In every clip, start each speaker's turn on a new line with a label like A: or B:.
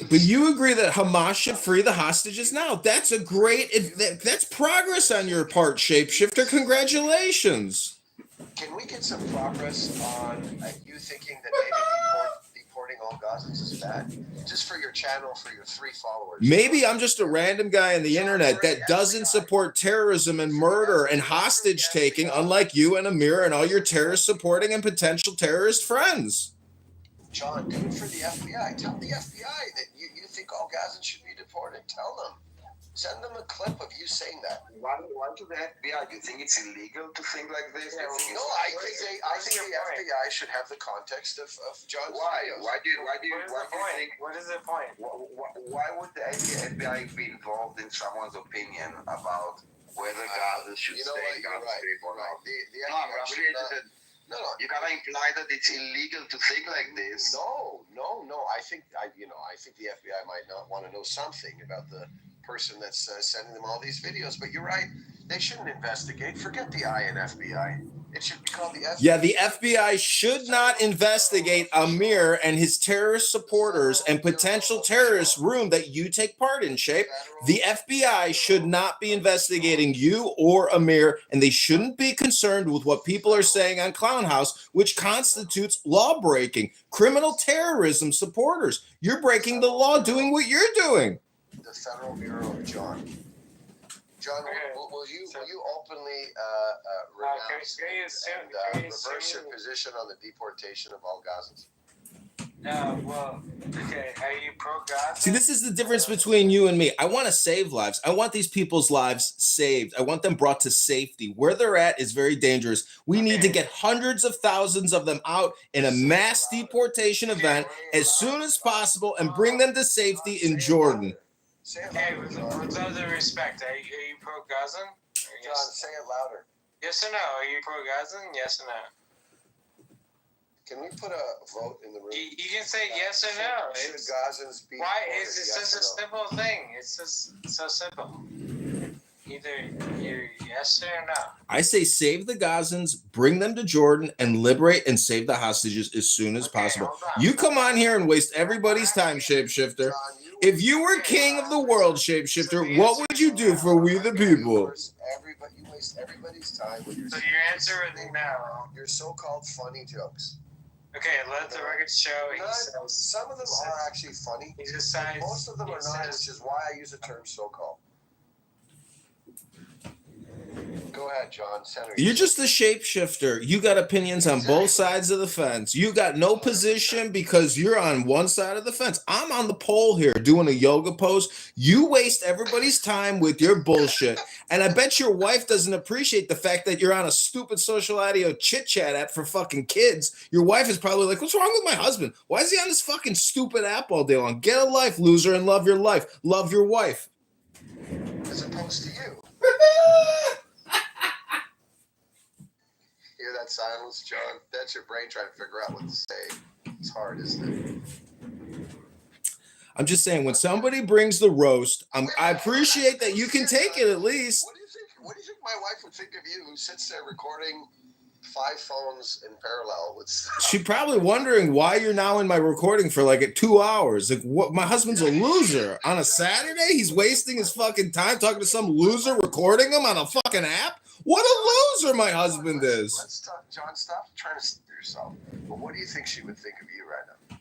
A: But you agree that Hamas should free the hostages now. That's a that's progress on your part, Shapeshifter. Congratulations.
B: Can we get some progress on you thinking that maybe deporting all Gazans is bad? Just for your channel, for your 3 followers.
A: Maybe I'm just a random guy on the internet that doesn't support terrorism and murder and hostage taking, unlike you and Amir and all your terrorist supporting and potential terrorist friends.
B: John, do it for the FBI. Tell the FBI that you think all Gazans should be deported. Tell them. Send them a clip of you saying that.
C: Why to the FBI? Do you think it's illegal to think like this?
B: No, I think the FBI should have the context of John's videos.
C: Why do you think?
D: What is the point?
C: Why would the FBI be involved in someone's opinion about whether Gaza should stay in Gaza Strip or not? No, you gotta imply that it's illegal to think like this.
B: No. I think the FBI might not want to know something about the person that's sending them all these videos. But you're right; they shouldn't investigate. Forget the I in FBI. It should be called the FBI.
A: Yeah, the FBI should not investigate Amir and his terrorist supporters and potential terrorist room that you take part in, Shape. The FBI should not be investigating you or Amir, and they shouldn't be concerned with what people are saying on Clown House, which constitutes law breaking, criminal terrorism supporters. You're breaking the law doing what you're doing.
B: The Federal Bureau of John. John, will you openly renounce and reverse your position on the deportation of all Gazans?
D: Okay. Are you pro-Gaza?
A: See, this is the difference between you and me. I want to save lives. I want these people's lives saved. I want them brought to safety. Where they're at is very dangerous. We need to get hundreds of thousands of them out in a mass deportation event as soon as possible and bring them to safety in Jordan.
D: Okay, with all due respect, are you pro-Gazan?
B: John, say it louder.
D: Yes or no? Are you pro-Gazan? Yes or no?
B: Can we put a vote in the room?
D: You can say yes or no.
B: Should Gazans be
D: why
B: deported?
D: is it such a simple thing? It's just so simple. Either you're yes or no.
A: I say save the Gazans, bring them to Jordan, and liberate and save the hostages as soon as possible. You come on here and waste everybody's time, Shapeshifter. If you were king of the world, Shapeshifter, what would you do for we the people?
B: You waste everybody's time with your.
D: So your answer is no.
B: Your so-called funny jokes.
D: Okay, let the record show.
B: Some of them are actually funny. Most of them are not, which is why I use the term so-called. Go ahead, John.
A: You're just a shapeshifter. You got opinions on both sides of the fence. You got no position because you're on one side of the fence. I'm on the pole here doing a yoga pose. You waste everybody's time with your bullshit. And I bet your wife doesn't appreciate the fact that you're on a stupid social audio chit-chat app for fucking kids. Your wife is probably like, what's wrong with my husband? Why is he on this fucking stupid app all day long? Get a life, loser, and love your life. Love your wife.
B: As opposed to you. Hear that silence, John? That's your brain trying to figure out what to say. It's hard, isn't it?
A: I'm just saying, when somebody brings the roast, I appreciate that you can take it at least.
B: What do you think my wife would think of you, who sits there recording 5 phones in parallel with stuff?
A: She's probably wondering why you're now in my recording for like 2 hours. Like, what? My husband's a loser. On a Saturday, he's wasting his fucking time talking to some loser, recording him on a fucking app? What a loser my husband is.
B: Let's talk, John, stop trying to steer yourself. But what do you think she would think of you right now?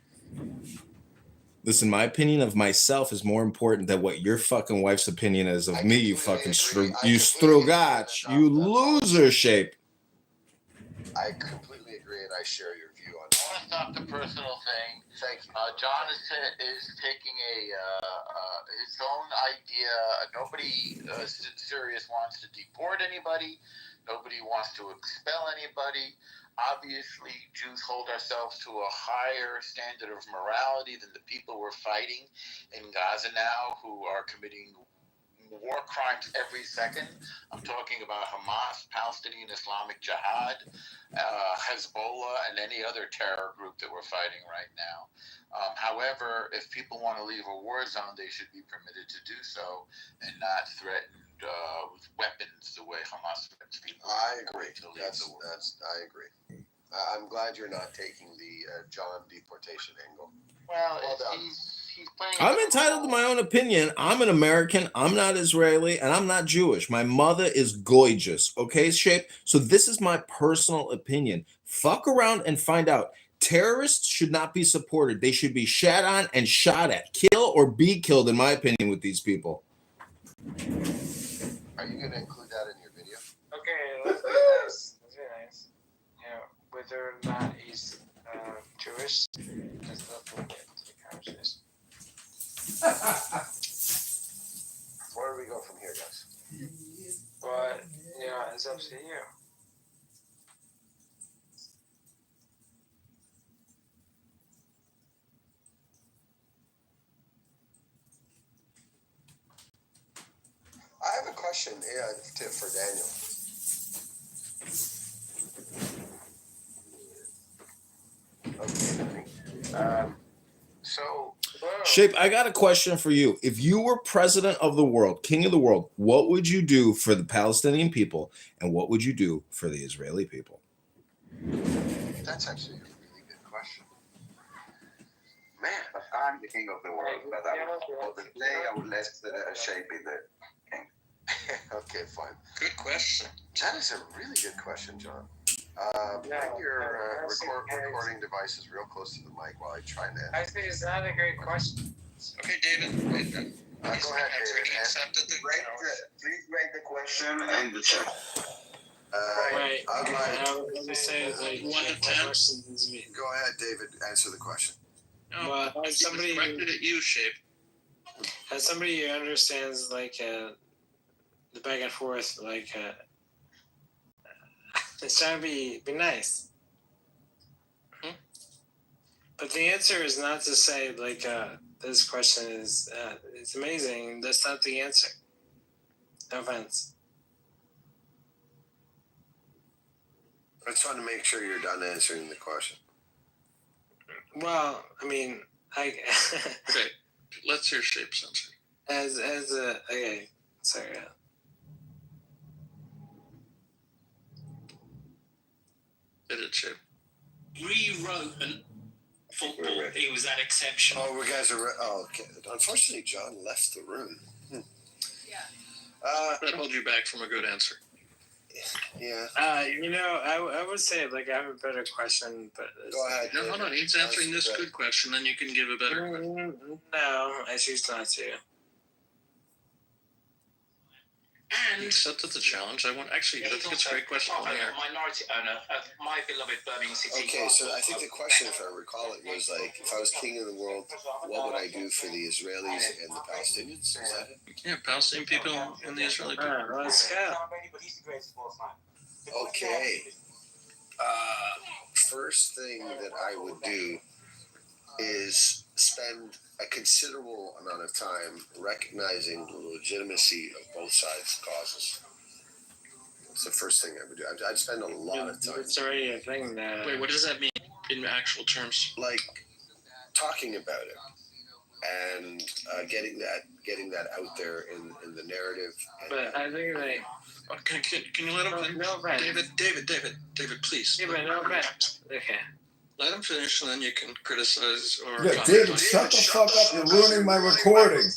A: Listen, my opinion of myself is more important than what your fucking wife's opinion is of me, you fucking strugach, you loser shape.
B: I completely agree, and I share your view on that.
E: I want to stop the personal thing.
B: Thank you.
E: John is taking his own idea. Nobody serious wants to deport anybody. Nobody wants to expel anybody. Obviously, Jews hold ourselves to a higher standard of morality than the people we're fighting in Gaza now, who are committing war crimes every second. I'm talking about Hamas, Palestinian Islamic Jihad, Hezbollah, and any other terror group that we're fighting right now. However, if people want to leave a war zone, they should be permitted to do so and not threatened with weapons the way Hamas threatens people.
B: I agree. I agree. I'm glad you're not taking the John deportation angle.
E: Well, he's playing.
A: I'm entitled to my own opinion. I'm an American. I'm not Israeli, and I'm not Jewish. My mother is gorgeous. Okay, Shape. So this is my personal opinion. Fuck around and find out. Terrorists should not be supported. They should be shat on and shot at, kill or be killed. In my opinion, with these people.
B: Are you going to include that in your video?
D: Okay, let's be nice. Let's be nice. You know, whether or not he's Jewish does not bring it to the conversation.
B: Where do we go from here, guys?
D: But, you know, it's up to you.
B: I have a question for Daniel. Okay. So,
A: Shape, I got a question for you. If you were president of the world, king of the world, what would you do for the Palestinian people, and what would you do for the Israeli people?
B: That's actually a really good question. Man,
C: I'm the king of the world, but I would let Shape be the king.
B: okay, fine.
E: Good question.
B: That is a really good question, John. Bring your recording devices real close to the mic while I try to.
D: I think it's not a great question.
E: Okay, David.
B: Go ahead, David.
C: Please write the question in the chat.
D: Right.
B: I'd
D: Let me say, like,
E: 1 to 10.
B: go ahead, David. Answer the question.
E: No,
D: Well, as somebody
E: directed at you, Shape.
D: who understands, like, the back and forth, like, it's trying to be nice. But the answer is not to say, like, this question is, it's amazing. That's not the answer. No offense.
B: I just want to make sure you're done answering the question.
D: Well, I mean,
E: Okay, let's hear Shape's answer.
D: okay, sorry.
E: Did it, Shape?
F: Rewrote football. He was that exceptional.
B: Oh, we guys are. Oh, okay. Unfortunately, John left the room.
E: That held you back from a good answer.
B: Yeah.
D: You know, I would say, like, I have a better question, but
B: Go ahead.
E: No, hold on. He's answering this good question, then you can give a better question.
D: No, I choose not to.
F: And
E: He accepted the challenge. I think it's a great question.
F: a minority owner of my beloved Birmingham City.
B: Okay, so I think the question, if I recall it, was like, if I was king of the world, what would I do for the Israelis and the Palestinians? Is that it?
E: Yeah, Palestinian people and the Israeli people.
D: All right, let's go.
B: Okay. First thing that I would do is spend a considerable amount of time recognizing the legitimacy of both sides' causes. It's the first thing I would do. I'd spend a lot of time.
D: It's already a thing that.
E: Wait, what does that mean in actual terms?
B: Like talking about it and getting that out there in the narrative.
D: But I think like.
E: Can you let him finish?
D: No,
E: David, please.
D: Yeah, but no offense. Okay.
E: Let him finish, and then you can criticize or.
A: Yeah, David, shut the fuck up! You're ruining my recording.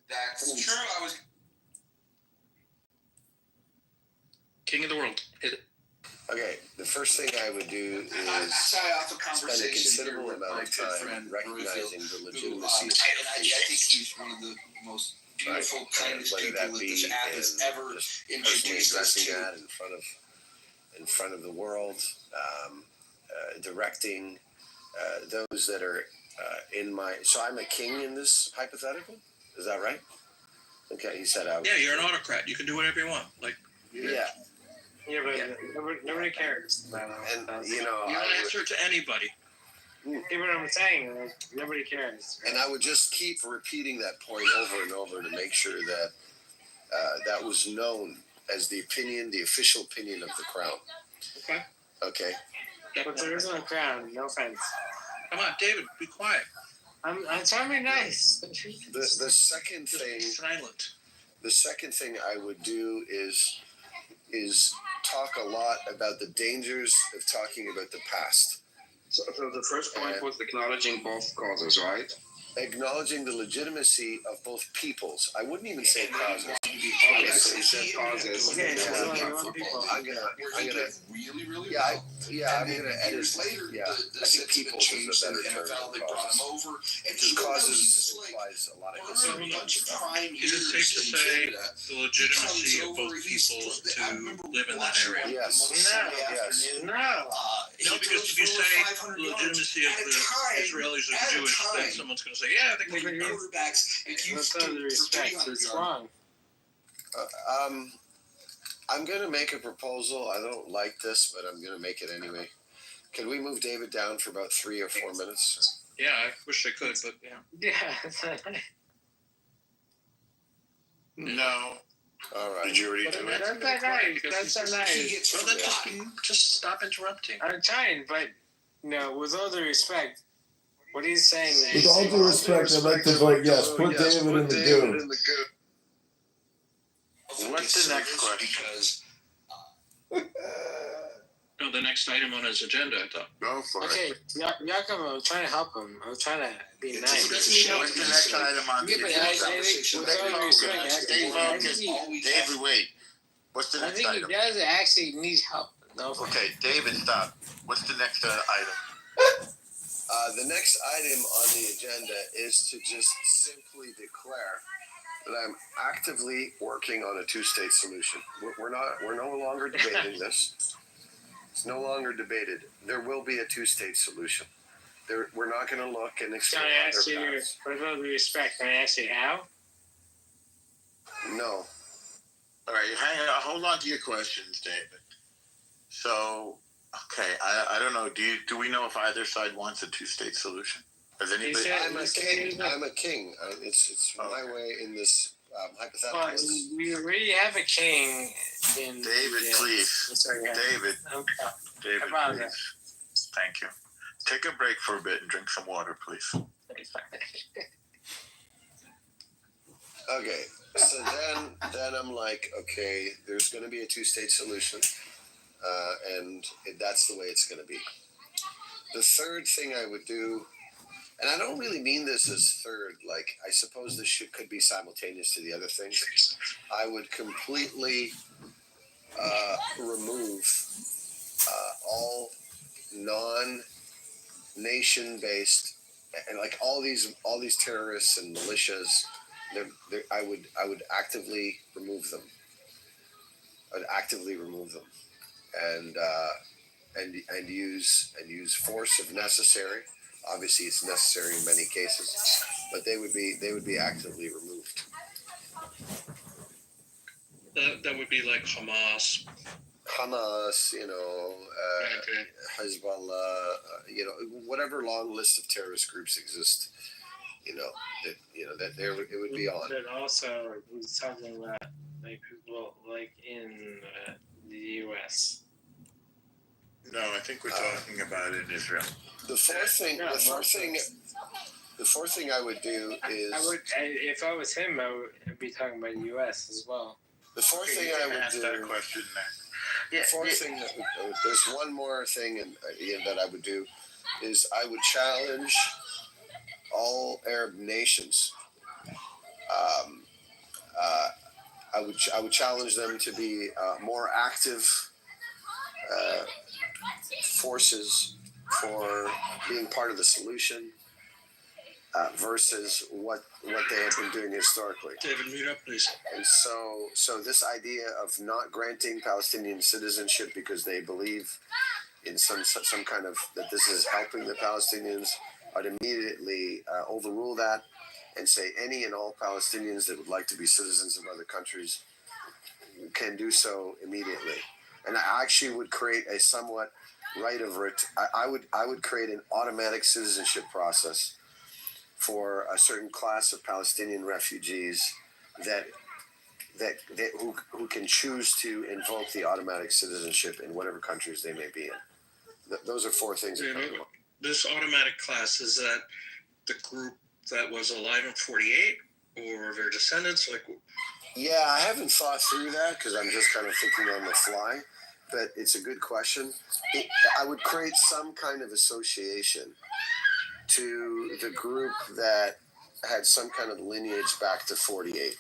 C: That's true. I was
E: King of the world. Hit it.
B: Okay, the first thing I would do is spend a considerable amount of time recognizing the legitimacy of
C: I think he's one of the most beautiful, kindest
B: whether
C: people
B: that
C: that
B: be
C: this app has ever
B: personally
C: introduced us
B: addressing
C: to.
B: that in front of the world, directing those that are in my. So I'm a king in this hypothetical. Is that right? Okay, you said I.
E: Yeah, you're an autocrat. You can do whatever you want. Like.
B: Yeah.
D: Yeah, but nobody cares.
B: And you know,
E: You don't answer to anybody.
D: Even what I'm saying, like, nobody cares.
B: and I would just keep repeating that point over and over to make sure that that was known as the official opinion of the crown.
E: Okay.
B: Okay.
D: But there is no crown. No offense.
E: Come on, David, be quiet.
D: I'm trying to be nice.
B: The second
E: Just be
B: thing.
E: silent.
B: The second thing I would do is talk a lot about the dangers of talking about the past.
C: So the first point was acknowledging both causes, right?
B: Acknowledging the legitimacy of both peoples. I wouldn't even say causes.
C: Okay, so you said causes.
D: Okay, so only one people.
B: I'm gonna
G: really, really
B: yeah,
G: well.
B: I'm gonna edit.
G: Years later,
B: Yeah,
G: the
B: I think
G: sets have been
B: peoples is
G: changed,
B: a
G: and
B: better term
G: NFL, they
B: than
G: brought him
B: causes.
G: over, and
B: Because
G: even though
B: causes
G: he was like
B: implies a lot of
G: a
B: history.
G: bunch of prime
F: Is it safe to
G: years in
F: say
G: Canada,
F: the legitimacy
G: he
F: of
G: comes
F: both
G: over, he's-
F: peoples to
G: I remember
F: live in that
G: watching
F: area?
G: one
B: Yes.
G: Sunday
B: Yes.
G: afternoon.
D: No.
G: He
F: No, because
G: throws
F: if you
G: for over
F: say
G: 500
F: the
G: yards.
F: legitimacy of
G: At a
F: the
G: time-
F: Israelis or
G: at
F: the
G: a
F: Jewish, then
G: time
F: someone's going to say, yeah, they
G: when
F: can be
G: quarterbacks, if you
D: With all
G: threw
D: due
G: for
D: respect,
G: 300
D: it's
G: yards,
D: wrong.
B: I'm gonna make a proposal. I don't like this, but I'm gonna make it anyway. Can we move David down for about 3 or 4 minutes?
F: Yeah, I wish I could, but yeah.
D: Yeah.
E: No.
B: All right.
E: Did you already do it?
D: That's not nice. That's so
G: he
D: nice.
G: gets
F: Well, then just stop interrupting.
D: I'm trying, but with all due respect, what he's saying
A: With
D: is.
A: all due respect, I'd like to vote yes. Put David in the goo.
E: What's the next question?
G: Because
F: No, the next item on his agenda, I thought.
E: Go for
D: Okay,
E: it.
D: Yaakov, I'm trying to help him. I'm trying to be
G: It's
D: nice.
E: What's the next item on the
D: Yeah, but
E: agenda?
D: with all due respect,
E: Stay focused. David, wait. What's the
D: I
E: next
D: think he
E: item?
D: does actually need help. No,
E: Okay, David, stop. What's the next item?
B: The next item on the agenda is to just simply declare that I'm actively working on a two-state solution. We're no longer debating this. It's no longer debated. There will be a two-state solution. We're not going to look and explore
D: Can I ask
B: other
D: you,
B: paths.
D: with all due respect, can I ask you how?
B: No.
E: All right, hang on. Hold on to your questions, David. So, okay, I don't know. Do we know if either side wants a two-state solution? Has anybody?
D: said-
B: I'm a king. I'm a king. It's my way in this hypothetical.
D: Well, we already have a king in.
E: David, please.
D: Sorry, yeah.
E: David, David,
D: About
E: please. Thank you. Take a break for a bit and drink some water, please.
B: Okay, so then I'm like, okay, there's going to be a two-state solution, and that's the way it's going to be. The third thing I would do, and I don't really mean this as third, like I suppose this could be simultaneous to the other things. I would completely remove all non-nation-based, and like all these terrorists and militias. I would actively remove them. I'd actively remove them, and use force if necessary. Obviously, it's necessary in many cases, but they would be actively removed.
F: That would be like Hamas.
B: Hamas,
F: Okay.
B: Hezbollah, whatever long list of terrorist groups exist, that it would be on.
D: But also, he's talking about like people like in the U.S.
E: No, I think we're talking about it in Israel.
B: The fourth thing I would do is
D: If I was him, I would be talking about the U.S. as well.
B: the fourth thing I would
E: Ask that
B: do.
E: question there.
B: The fourth thing there's one more thing that I would do is I would challenge all Arab nations. I would challenge them to be more active forces for being part of the solution versus what they have been doing historically.
F: David, mute up, please.
B: And so this idea of not granting Palestinian citizenship because they believe in some kind of that this is helping the Palestinians, I'd immediately overrule that and say any and all Palestinians that would like to be citizens of other countries can do so immediately. And I actually would create a somewhat right of it. I would create an automatic citizenship process for a certain class of Palestinian refugees that who can choose to invoke the automatic citizenship in whatever countries they may be in. Those are four things.
F: This automatic class, is that the group that was alive in 48 or their descendants? Like,
B: Yeah, I haven't thought through that because I'm just kind of thinking on the fly. but it's a good question. I would create some kind of association to the group that had some kind of lineage back to 48.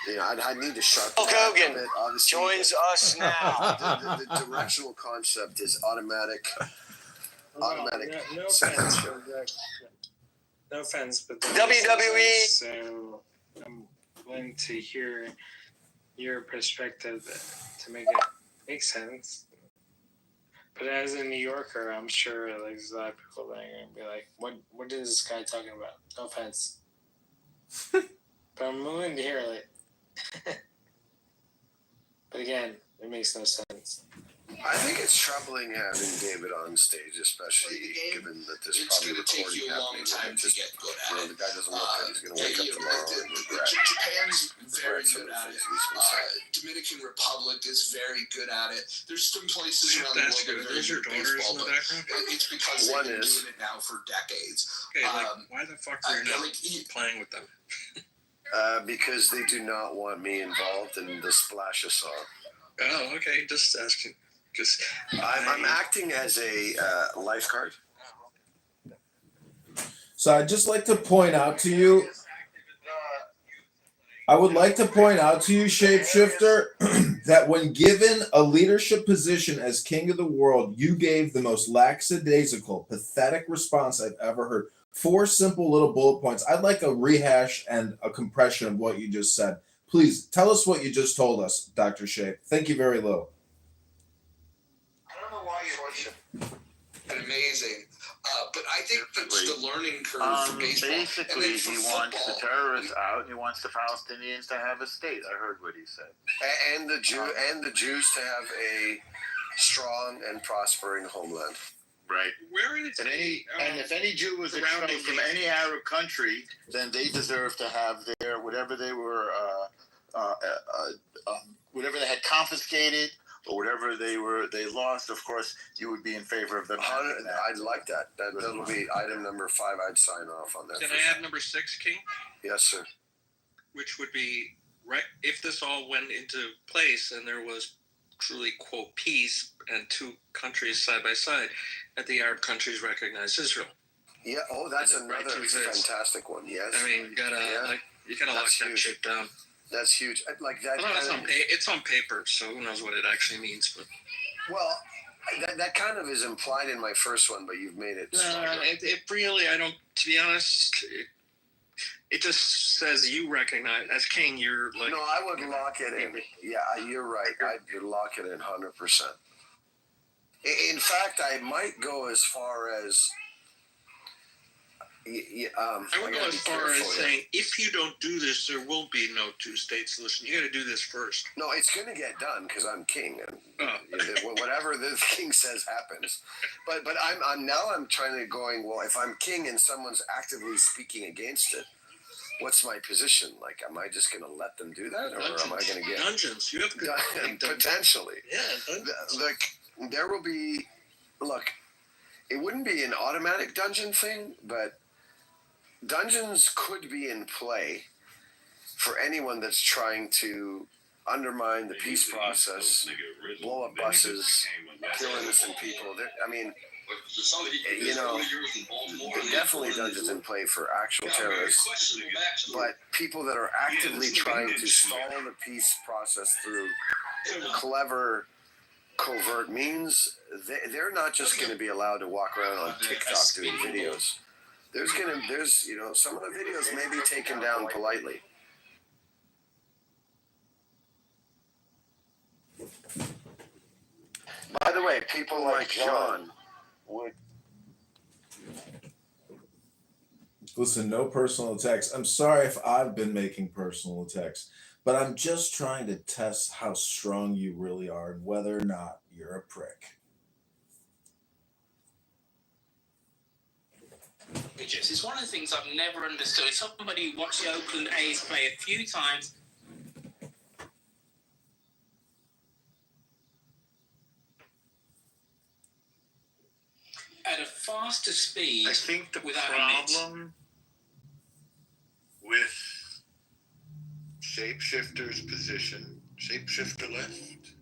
B: You know, I need to sharpen that a bit. Obviously,
H: joins us now.
B: The directional concept is automatic.
D: No offense, no offense, but
H: WWE.
D: So I'm willing to hear your perspective to make it make sense. But as a New Yorker, I'm sure like there's a lot of people that are gonna be like, "What is this guy talking about?" No offense, but I'm willing to hear it. But again, it makes no sense.
B: I think it's troubling having David on stage, especially given that there's probably recording happening. The guy doesn't look good. He's going to wake up tomorrow and regret.
G: Japan's very good at it. Dominican Republic is very good at it. There's some places around the world that are very good at baseball, but it's because they've been doing it now for decades.
F: Okay, why the fuck are you not playing with them?
B: Because they do not want me involved in the Splash a song.
F: Oh, okay, just asking.
B: I'm acting as a lifeguard.
A: So I'd just like to point out to you, Shapeshifter, that when given a leadership position as king of the world, you gave the most lackadaisical, pathetic response I've ever heard. 4 simple little bullet points. I'd like a rehash and a compression of what you just said. Please tell us what you just told us, Dr. Shape. Thank you very little.
C: I don't know why you're
G: amazing. But I think that's the learning curve for baseball.
E: Basically, he wants the terrorists out, and he wants the Palestinians to have a state. I heard what he said.
B: And the Jews to have a strong and prospering homeland.
E: Right.
F: Where is
E: and if any Jew was expelled from any Arab country, then they deserve to have their whatever they were, whatever they had confiscated or whatever they lost. Of course, you would be in favor of them.
B: I'd like that. That'll be item number 5. I'd sign off on that.
F: Can I add number 6, King?
B: Yes, sir.
F: Which would be if this all went into place and there was truly, quote, peace and 2 countries side by side, that the Arab countries recognize Israel.
B: Yeah. Oh, that's another fantastic one. Yes.
F: I mean, you gotta lock that shit down.
B: That's huge. Like that.
F: It's on paper, so who knows what it actually means? But
B: that kind of is implied in my first one, but you've made it.
F: It really, I don't. To be honest, it just says you recognize as king. You're like.
B: No, I would lock it in. Yeah, you're right. I'd lock it in 100%. In fact, I might go as far as.
F: I would go as far as saying, if you don't do this, there will be no 2-state solution. You got to do this first.
B: No, it's going to get done because I'm king, and whatever the king says happens. But I'm trying to going. Well, if I'm king and someone's actively speaking against it, what's my position? Like, am I just going to let them do that, or am I going to get
F: dungeons? You have to
B: potentially.
F: Yeah, dungeons.
B: Look, there will be. Look, it wouldn't be an automatic dungeon thing, but dungeons could be in play for anyone that's trying to undermine the peace process, blow up buses, kill innocent people. I mean, definitely dungeons in play for actual terrorists, but people that are actively trying to stall the peace process through clever, covert means, they're not just going to be allowed to walk around on TikTok doing videos. There's some of the videos may be taken down politely. By the way, people like John would.
A: Listen, no personal attacks. I'm sorry if I've been making personal attacks, but I'm just trying to test how strong you really are and whether or not you're a prick.
I: It's one of the things I've never understood. Somebody watched the Oakland A's play a few times. At a faster speed.
E: I think the
I: without
E: problem with Shapeshifter's position, Shapeshifter left.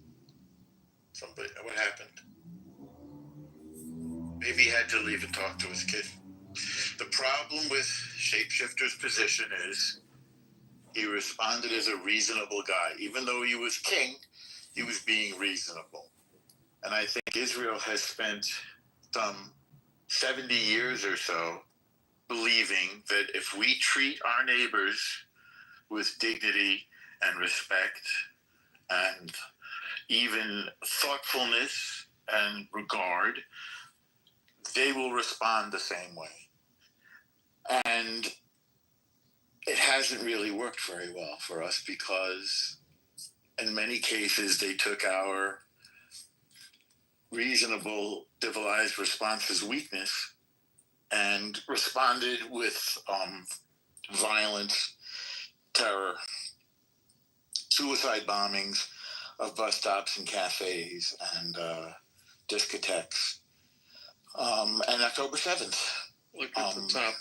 J: Somebody, what happened? Maybe he had to leave and talk to his kid. The problem with Shapeshifter's position is he responded as a reasonable guy. Even though he was king, he was being reasonable. And I think Israel has spent some 70 years or so believing that if we treat our neighbors with dignity and respect and even thoughtfulness and regard, they will respond the same way. And it hasn't really worked very well for us because in many cases they took our reasonable civilized response as weakness and responded with violence, terror, suicide bombings of bus stops and cafes and discotheques. And October 7th.
F: Look at the top.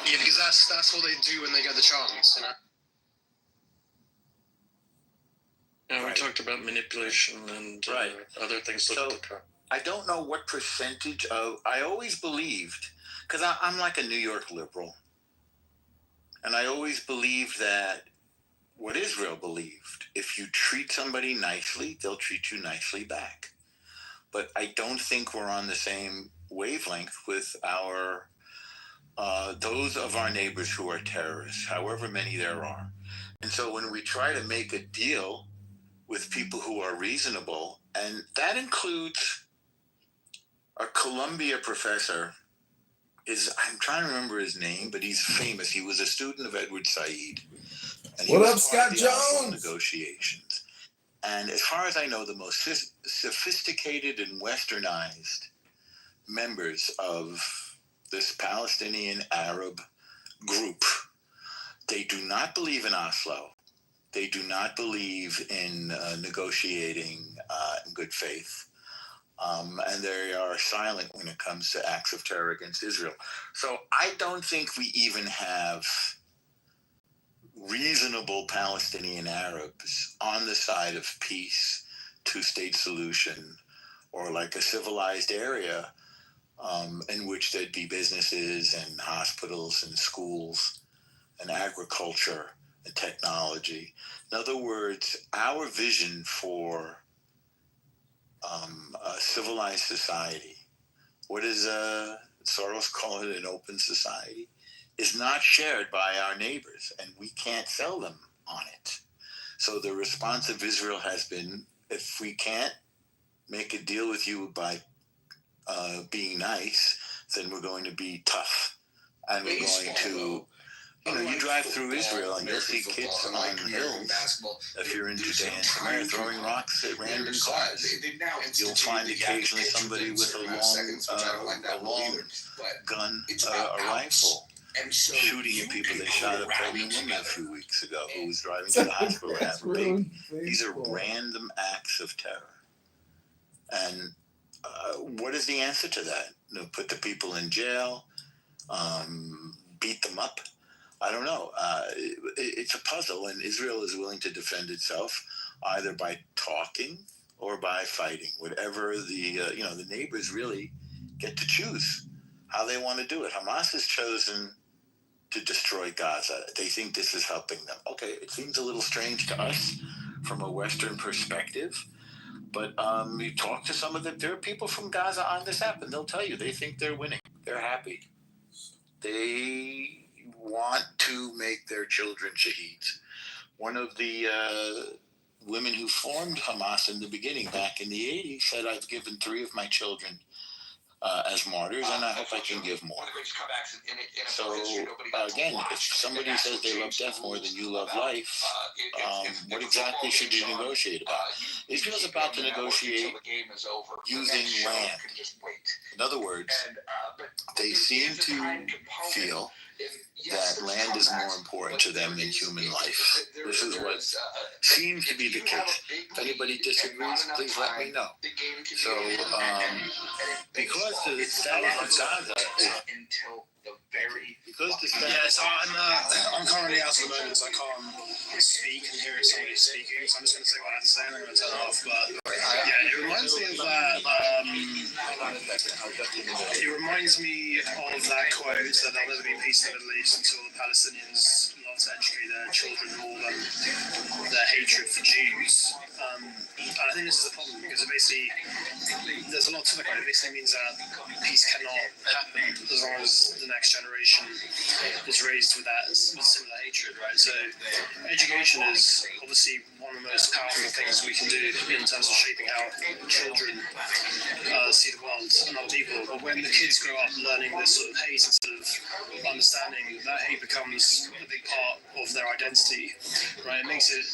G: Yeah, because that's what they do when they get the chance, you know?
F: Yeah, we talked about manipulation and other things. Look at the top.
J: I don't know what percentage of, I always believed, because I'm like a New York liberal, and I always believed that what Israel believed, if you treat somebody nicely, they'll treat you nicely back. But I don't think we're on the same wavelength with our, those of our neighbors who are terrorists, however many there are. And so when we try to make a deal with people who are reasonable, and that includes a Columbia professor, I'm trying to remember his name, but he's famous. He was a student of Edward Said. And
A: what up, Scott Jones?
J: Negotiations. And as far as I know, the most sophisticated and westernized members of this Palestinian Arab group, they do not believe in Oslo. They do not believe in negotiating in good faith. And they are silent when it comes to acts of terror against Israel. So I don't think we even have reasonable Palestinian Arabs on the side of peace, two-state solution, or like a civilized area in which there'd be businesses and hospitals and schools and agriculture and technology. In other words, our vision for a civilized society, what does Soros call it, an open society, is not shared by our neighbors, and we can't sell them on it. So the response of Israel has been, if we can't make a deal with you by being nice, then we're going to be tough. And we're going to, you drive through Israel and you'll see kids on hills, if you're into Judea, throwing rocks at random cars. You'll find occasionally somebody with a long gun, a rifle, shooting at people. They shot a pregnant woman a few weeks ago who was driving to the hospital to have a baby. These are random acts of terror. And what is the answer to that? Put the people in jail, beat them up? I don't know. It's a puzzle, and Israel is willing to defend itself either by talking or by fighting. Whatever the neighbors really get to choose how they want to do it. Hamas has chosen to destroy Gaza. They think this is helping them. Okay, it seems a little strange to us from a Western perspective, but you talk to some of them. There are people from Gaza on this app, and they'll tell you they think they're winning. They're happy. They want to make their children shaheeds. One of the women who formed Hamas in the beginning, back in the 80s, said, I've given 3 of my children as martyrs, and I hope I can give more. So, again, if somebody says they love death more than you love life, what exactly should you negotiate about? Israel's about to negotiate using land. In other words, they seem to feel that land is more important to them than human life. This is what seems to be the case. If anybody disagrees, please let me know. So, because the status of Gaza is because the status...
G: Yeah, so I'm currently out at the moment, so I can't
K: speak and hear somebody speaking, so I'm just going to say what I have to say and I'm going to turn it off. But yeah, it reminds me of that. It reminds me of that quote that there'll never be peace in the Middle East until the Palestinians not to educate their children more than their hatred for Jews. And I think this is a problem because it basically, there's a lot to the quote. It basically means that peace cannot happen as long as the next generation is raised with similar hatred, right? So education is obviously one of the most powerful things we can do in terms of shaping how children see the world and other people. But when the kids grow up learning this sort of hate instead of understanding, that hate becomes a big part of their identity, right? It makes it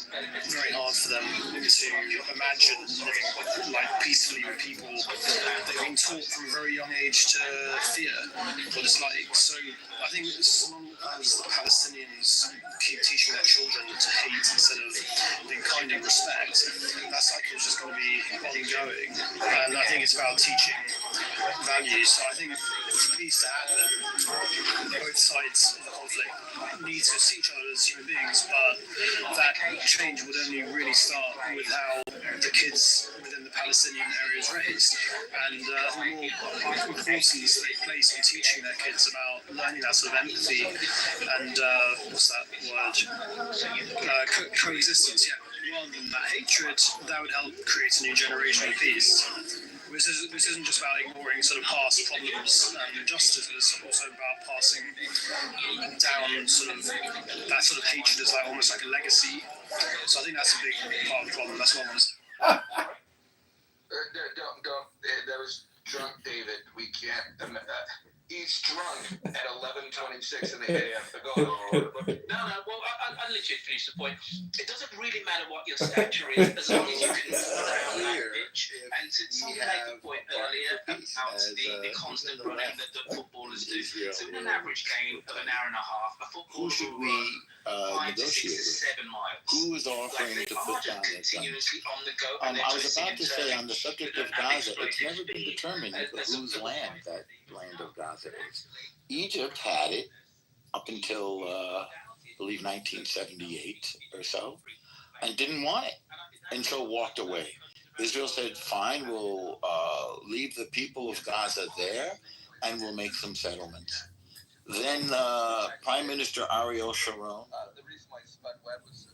K: very hard for them to imagine living like peacefully with people. They've been taught from a very young age to fear what it's like. So I think as long as the Palestinians keep teaching their children to hate instead of being kind and respect, that cycle is just going to be ongoing. And I think it's about teaching values. So I think for peace to happen, both sides of the conflict need to see each other as human beings, but that change would only really start with how the kids within the Palestinian area is raised. And the more importance they place on teaching their kids about learning that sort of empathy and what's that word? Coexistence, yeah. Rather than that hatred, that would help create a new generation of peace. This isn't just about ignoring sort of past problems and injustices, it's also about passing down sort of that sort of hatred as like almost like a legacy. So I think that's a big part of the problem. That's what I want to say.
G: Don't. That was drunk, David. We can't. He's drunk at 11:26 in the a.m. Go on.
I: No. Well, I literally finished the point. It doesn't really matter what your stature is, as long as you can down that pitch. And to make the point earlier about the constant running that the footballers do. So in an average game of an hour and a half, a footballer will run 5 to 6 to 7 miles.
J: Who is offering to put down the
I: continuously on the go.
J: I was about to say, on the subject of Gaza, it's never been determined whose land that land of Gaza is. Egypt had it up until, I believe, 1978 or so, and didn't want it, and so walked away. Israel said, fine, we'll leave the people of Gaza there, and we'll make some settlements. Then Prime Minister Ariel Sharon.
G: The reason why Spud Webb was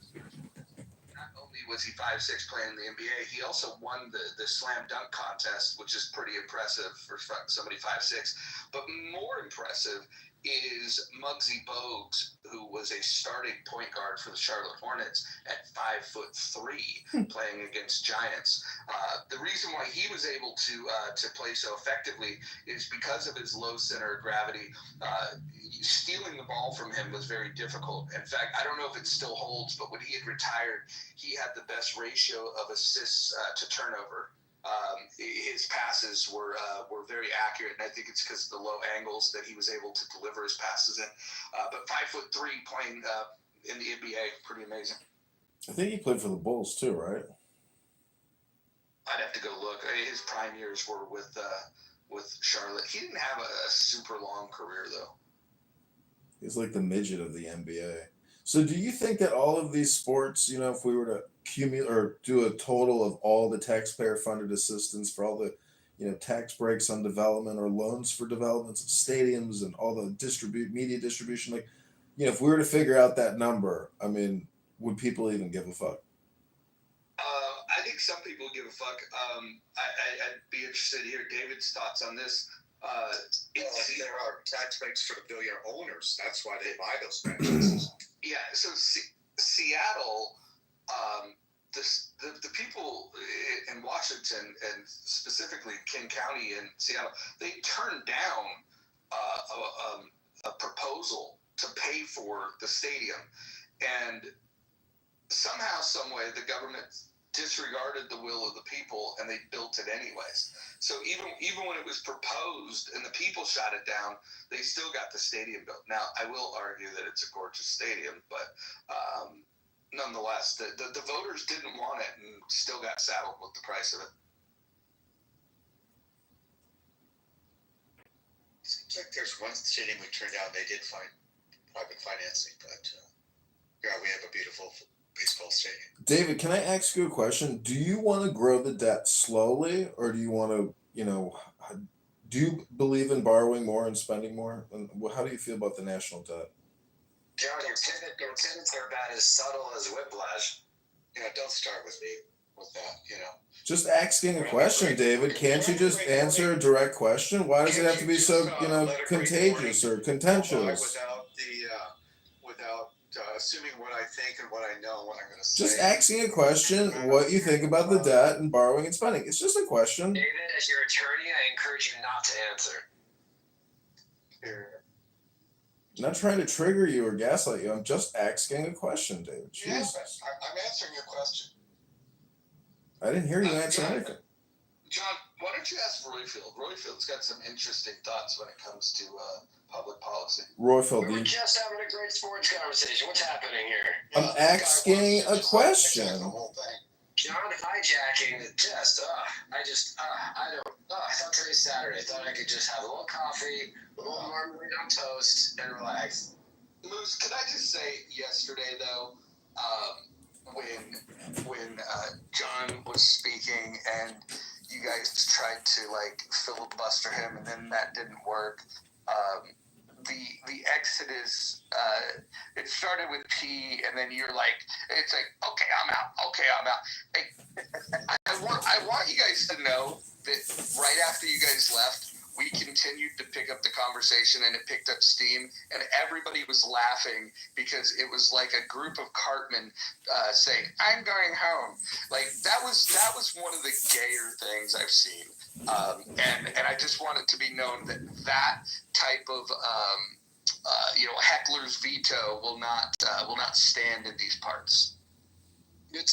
G: not only was he 5'6" playing in the NBA, he also won the slam dunk contest, which is pretty impressive for somebody 5'6". But more impressive is Muggsy Bogues, who was a starting point guard for the Charlotte Hornets at 5'3", playing against Giants. The reason why he was able to play so effectively is because of his low center of gravity. Stealing the ball from him was very difficult. In fact, I don't know if it still holds, but when he had retired, he had the best ratio of assists to turnover. His passes were very accurate, and I think it's because of the low angles that he was able to deliver his passes in. But 5'3", playing in the NBA, pretty amazing.
A: I think he played for the Bulls too, right?
G: I'd have to go look. His prime years were with Charlotte. He didn't have a super long career though.
A: He's like the midget of the NBA. So do you think that all of these sports, if we were to cumulate or do a total of all the taxpayer funded assistance for all the, tax breaks on development or loans for developments of stadiums and all the media distribution, if we were to figure out that number, would people even give a fuck?
G: I think some people give a fuck. I'd be interested to hear David's thoughts on this.
B: There are tax breaks for the billionaire owners. That's why they buy those franchises.
G: Yeah, so Seattle, the people in Washington and specifically King County in Seattle, they turned down a proposal to pay for the stadium, and somehow, some way, the government disregarded the will of the people and they built it anyways. So even when it was proposed and the people shot it down, they still got the stadium built. Now, I will argue that it's a gorgeous stadium, but nonetheless, the voters didn't want it and still got saddled with the price of it.
B: Seems like there's one stadium we turned down, they did find private financing, but we have a beautiful baseball stadium.
A: David, can I ask you a question? Do you want to grow the debt slowly, or do you want to, do you believe in borrowing more and spending more? And how do you feel about the national debt?
B: John, your tenets are about as subtle as whiplash. Don't start with me with that,
A: Just asking a question, David. Can't you just answer a direct question? Why does it have to be so, contagious or contentious?
B: Without assuming what I think and what I know and what I'm going to say.
A: Just asking a question, what you think about the debt and borrowing and spending. It's just a question.
B: David, as your attorney, I encourage you not to answer. Here.
A: I'm not trying to trigger you or gaslight you. I'm just asking a question, David. Jesus.
B: Yeah, I'm answering your question.
A: I didn't hear you answer anything.
B: John, why don't you ask Royfield? Royfield's got some interesting thoughts when it comes to public policy.
A: Royfield,
B: we were just having a great sports conversation. What's happening here?
A: I'm asking a question.
B: John hijacking the test. I thought today's Saturday. I thought I could just have a little coffee, a little marmalade on toast, and relax. Moose, could I just say yesterday, though, when John was speaking and you guys tried to, filibuster him, and then that didn't work, the Exodus, it started with P, and then you're like, it's like, okay, I'm out. I want you guys to know that right after you guys left, we continued to pick up the conversation, and it picked up steam, and everybody was laughing because it was like a group of cartmen saying, "I'm going home." Like that was one of the gayer things I've seen, and I just want it to be known that type of heckler's veto will not stand in these parts. Good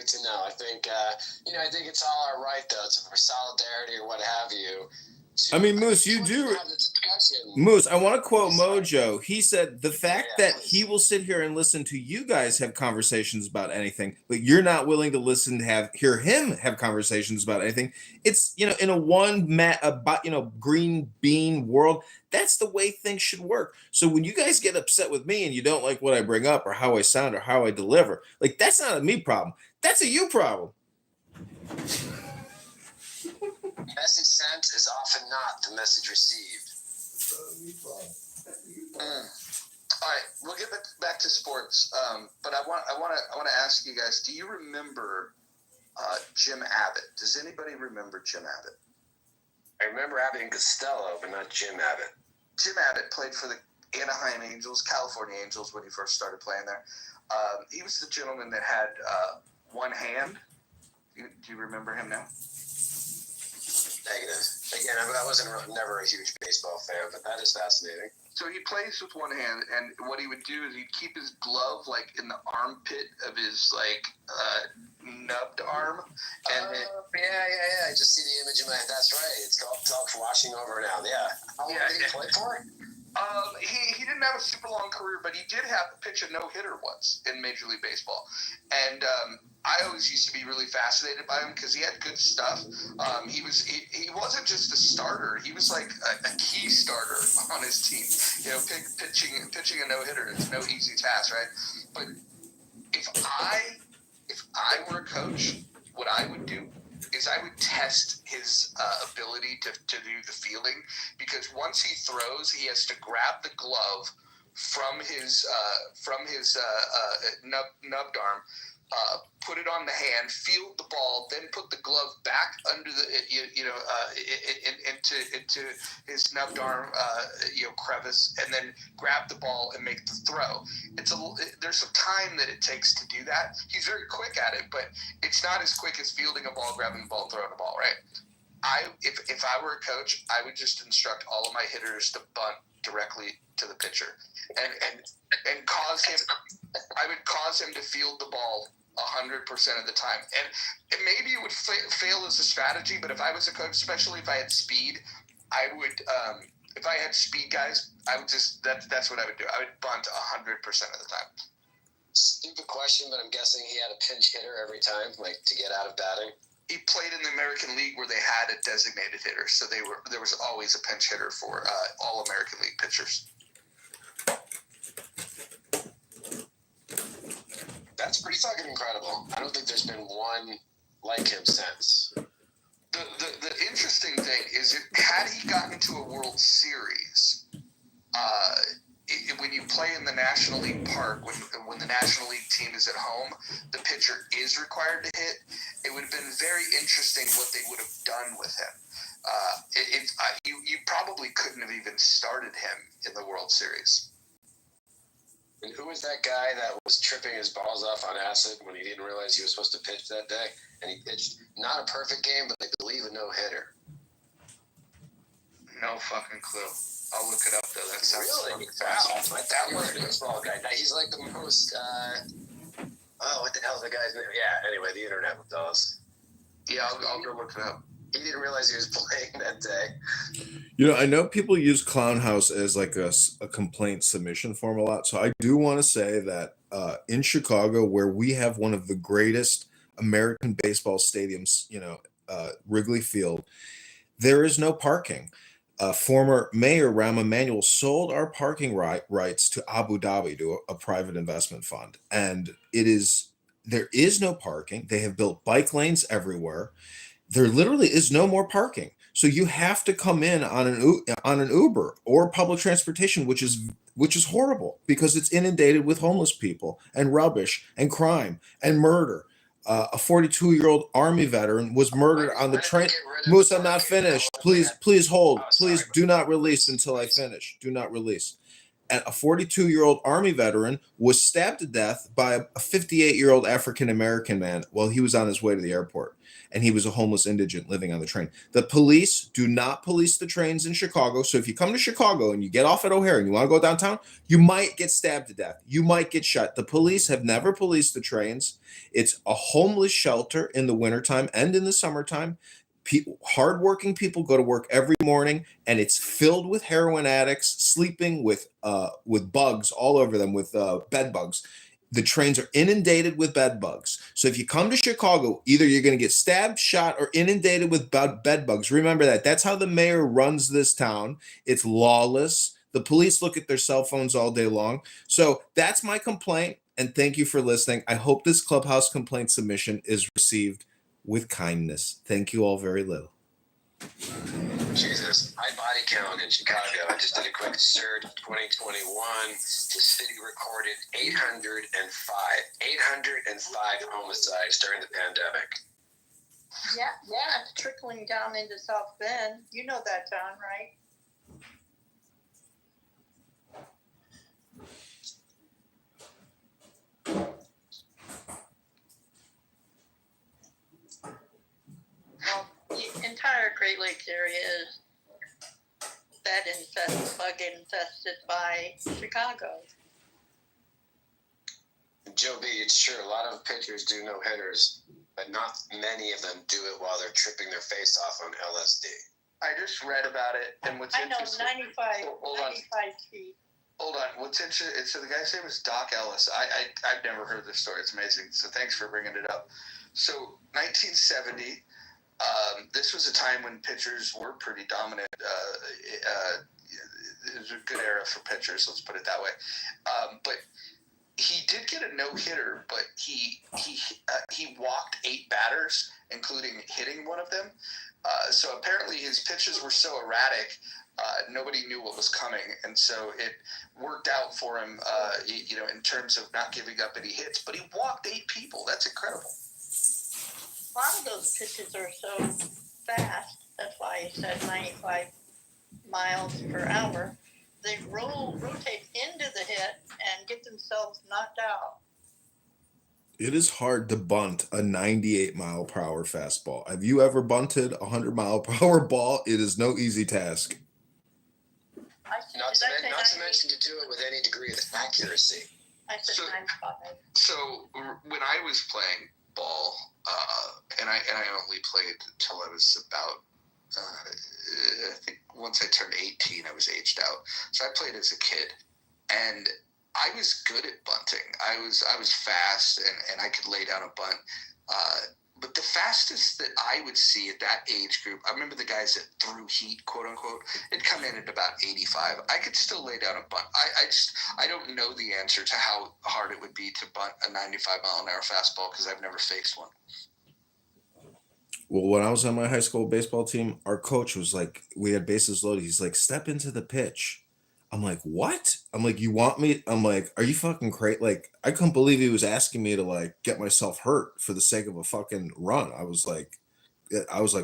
B: to know. I think I think it's all our right though, for solidarity or what have you.
A: I mean, Moose, you do. Moose, I want to quote Mojo. He said the fact that he will sit here and listen to you guys have conversations about anything, but you're not willing to listen to hear him have conversations about anything. It's, in a green bean world, that's the way things should work. So when you guys get upset with me and you don't like what I bring up or how I sound or how I deliver, that's not a me problem. That's a you problem.
B: Message sent is often not the message received. All right, we'll get back to sports. But I want to ask you guys: do you remember Jim Abbott? Does anybody remember Jim Abbott? I remember Abbott and Costello, but not Jim Abbott. Jim Abbott played for the Anaheim Angels, California Angels, when he first started playing there. He was the gentleman that had one hand. Do you remember him now? Negative. Again, I wasn't never a huge baseball fan, but that is fascinating. So he plays with one hand, and what he would do is he'd keep his glove in the armpit of his nubbed arm. And yeah. I just see the image in my head. That's right. It's called washing over now. Yeah. How long did he play for? He didn't have a super long career, but he did have to pitch a no-hitter once in Major League Baseball. And I always used to be really fascinated by him because he had good stuff. He wasn't just a starter; he was like a key starter on his team. Pitching a no-hitter is no easy task, right? But if I were a coach, what I would do is I would test his ability to do the fielding, because once he throws, he has to grab the glove from his nubbed arm, put it on the hand, field the ball, then put the glove back under the into his nubbed arm crevice, and then grab the ball and make the throw. There's some time that it takes to do that. He's very quick at it, but it's not as quick as fielding a ball, grabbing the ball, throwing a ball, right? If I were a coach, I would just instruct all of my hitters to bunt directly to the pitcher, and cause him. I would cause him to field the ball 100% of the time, and maybe it would fail as a strategy. But if I was a coach, especially if I had speed, I would. If I had speed guys, I would just that's what I would do. I would bunt 100% of the time. Stupid question, but I'm guessing he had a pinch hitter every time, to get out of batting. He played in the American League where they had a designated hitter, so there was always a pinch hitter for all American League pitchers. That's pretty fucking incredible. I don't think there's been one like him since.
G: The interesting thing is, had he gotten to a World Series, when you play in the National League Park, when the National League team is at home, the pitcher is required to hit. It would have been very interesting what they would have done with him. You probably couldn't have even started him in the World Series.
B: And who was that guy that was tripping his balls off on acid when he didn't realize he was supposed to pitch that day? And he pitched not a perfect game, but I believe a no-hitter.
G: No fucking clue. I'll look it up, though. That sounds
B: really
G: fast.
B: Wow. Like that was a baseball guy. He's like the most, what the hell's the guy's name? Yeah, anyway, the internet will tell us.
G: Yeah, I'll go look it up.
B: He didn't realize he was playing that day.
A: You know, I know people use Clown House as like a complaint submission form a lot. So I do want to say that in Chicago, where we have one of the greatest American baseball stadiums, Wrigley Field, there is no parking. Former Mayor Rahm Emanuel sold our parking rights to Abu Dhabi, to a private investment fund. And there is no parking. They have built bike lanes everywhere. There literally is no more parking. So you have to come in on an Uber or public transportation, which is horrible because it's inundated with homeless people and rubbish and crime and murder. A 42-year-old Army veteran was murdered on the train. Moose, I'm not finished. Please hold. Please do not release until I finish. Do not release. And a 42-year-old Army veteran was stabbed to death by a 58-year-old African-American man while he was on his way to the airport. And he was a homeless indigent living on the train. The police do not police the trains in Chicago. So if you come to Chicago and you get off at O'Hare and you want to go downtown, you might get stabbed to death. You might get shot. The police have never policed the trains. It's a homeless shelter in the wintertime and in the summertime. Hardworking people go to work every morning, and it's filled with heroin addicts sleeping with bugs all over them, with bed bugs. The trains are inundated with bed bugs. So if you come to Chicago, either you're going to get stabbed, shot, or inundated with bed bugs. Remember that. That's how the mayor runs this town. It's lawless. The police look at their cell phones all day long. So that's my complaint, and thank you for listening. I hope this Clubhouse complaint submission is received with kindness. Thank you all very little.
B: Jesus, high body count in Chicago. I just did a quick search. 2021, the city recorded 805 homicides during the pandemic.
L: Yeah, it's trickling down into South Bend. You know that town, right? Well, the entire Great Lakes area is bug infested by Chicago.
B: Joe B, it's true. A lot of pitchers do no hitters, but not many of them do it while they're tripping their face off on LSD.
G: I just read about it, and what's
L: I know,
G: interesting...
L: 95 feet.
G: Hold on. What's interesting? So the guy's name is Doc Ellis. I've never heard this story. It's amazing. So thanks for bringing it up. So 1970, this was a time when pitchers were pretty dominant. It was a good era for pitchers. Let's put it that way. But he did get a no-hitter, but he walked 8 batters, including hitting one of them. So apparently his pitches were so erratic, nobody knew what was coming, and so it worked out for him, in terms of not giving up any hits. But he walked 8 people. That's incredible.
L: A lot of those pitches are so fast. That's why he said 95 miles per hour. They rotate into the hit and get themselves knocked out.
A: It is hard to bunt a 98 mile per hour fastball. Have you ever bunted a 100 mile per hour ball? It is no easy task.
B: Not to mention to do it with any degree of accuracy.
L: I said 95.
G: So when I was playing ball, and I only played until I was about, I think once I turned 18, I was aged out. So I played as a kid, and I was good at bunting. I was fast, and I could lay down a bunt. But the fastest that I would see at that age group, I remember the guys that threw heat, quote unquote, it'd come in at about 85. I could still lay down a bunt. I don't know the answer to how hard it would be to bunt a 95 mile an hour fastball because I've never faced one.
A: Well, when I was on my high school baseball team, our coach was like, we had bases loaded. He's like, step into the pitch. I'm like, what? I'm like, you want me? I'm like, are you fucking crazy? Like, I couldn't believe he was asking me to like get myself hurt for the sake of a fucking run. I was like,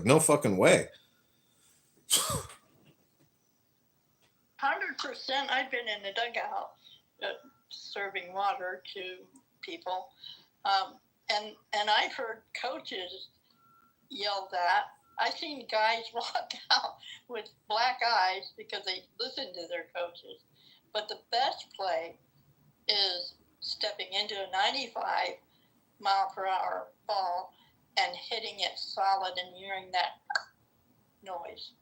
A: no fucking way.
L: 100%. I've been in the dugout serving water to people, and I've heard coaches yell that. I've seen guys walk out with black eyes because they listen to their coaches. But the best play is stepping into a 95 mile per hour ball and hitting it solid and hearing that noise.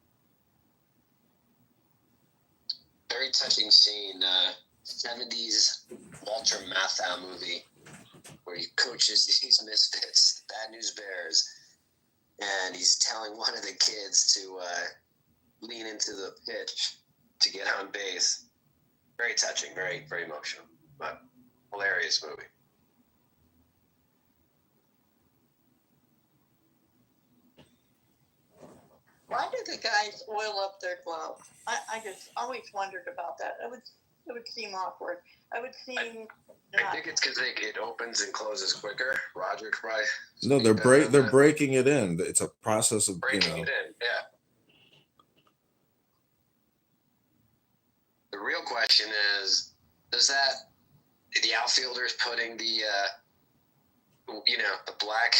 M: Very touching scene, 70s Walter Matthau movie where he coaches these misfits, the Bad News Bears, and he's telling one of the kids to lean into the pitch to get on base. Very touching, very, very emotional, but hilarious movie.
L: Why do the guys oil up their glove? I just always wondered about that. It would seem awkward. I
M: think it's because it opens and closes quicker. Roger could probably.
A: No, they're breaking it in. It's a process of
M: breaking it in. Yeah. The real question is, does the outfielders putting the the black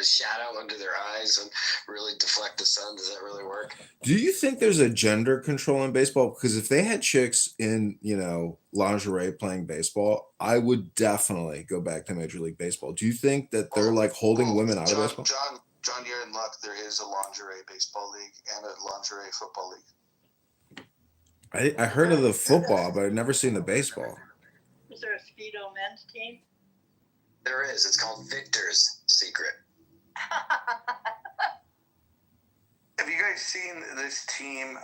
M: shadow under their eyes and really deflect the sun? Does that really work?
A: Do you think there's a gender control in baseball? Because if they had chicks in, lingerie playing baseball, I would definitely go back to Major League Baseball. Do you think that they're like holding women out of baseball?
G: John, you're in luck. There is a lingerie baseball league and a lingerie football league.
A: I heard of the football, but I've never seen the baseball.
L: Is there a Speedo men's team?
M: There is. It's called Victor's Secret.
G: Have you guys seen this team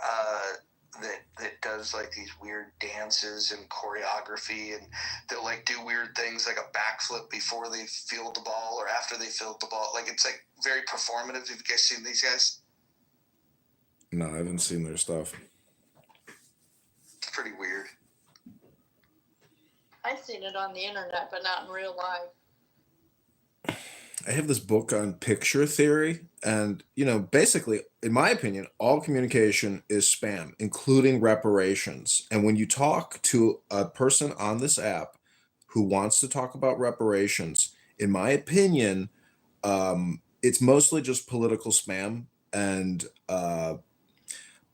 G: that does like these weird dances and choreography, and they'll like do weird things like a backflip before they field the ball or after they field the ball? Like it's like very performative. Have you guys seen these guys?
A: No, I haven't seen their stuff.
G: It's pretty weird.
L: I've seen it on the internet, but not in real life.
A: I have this book on picture theory, and basically, in my opinion, all communication is spam, including reparations. And when you talk to a person on this app who wants to talk about reparations, in my opinion, it's mostly just political spam. And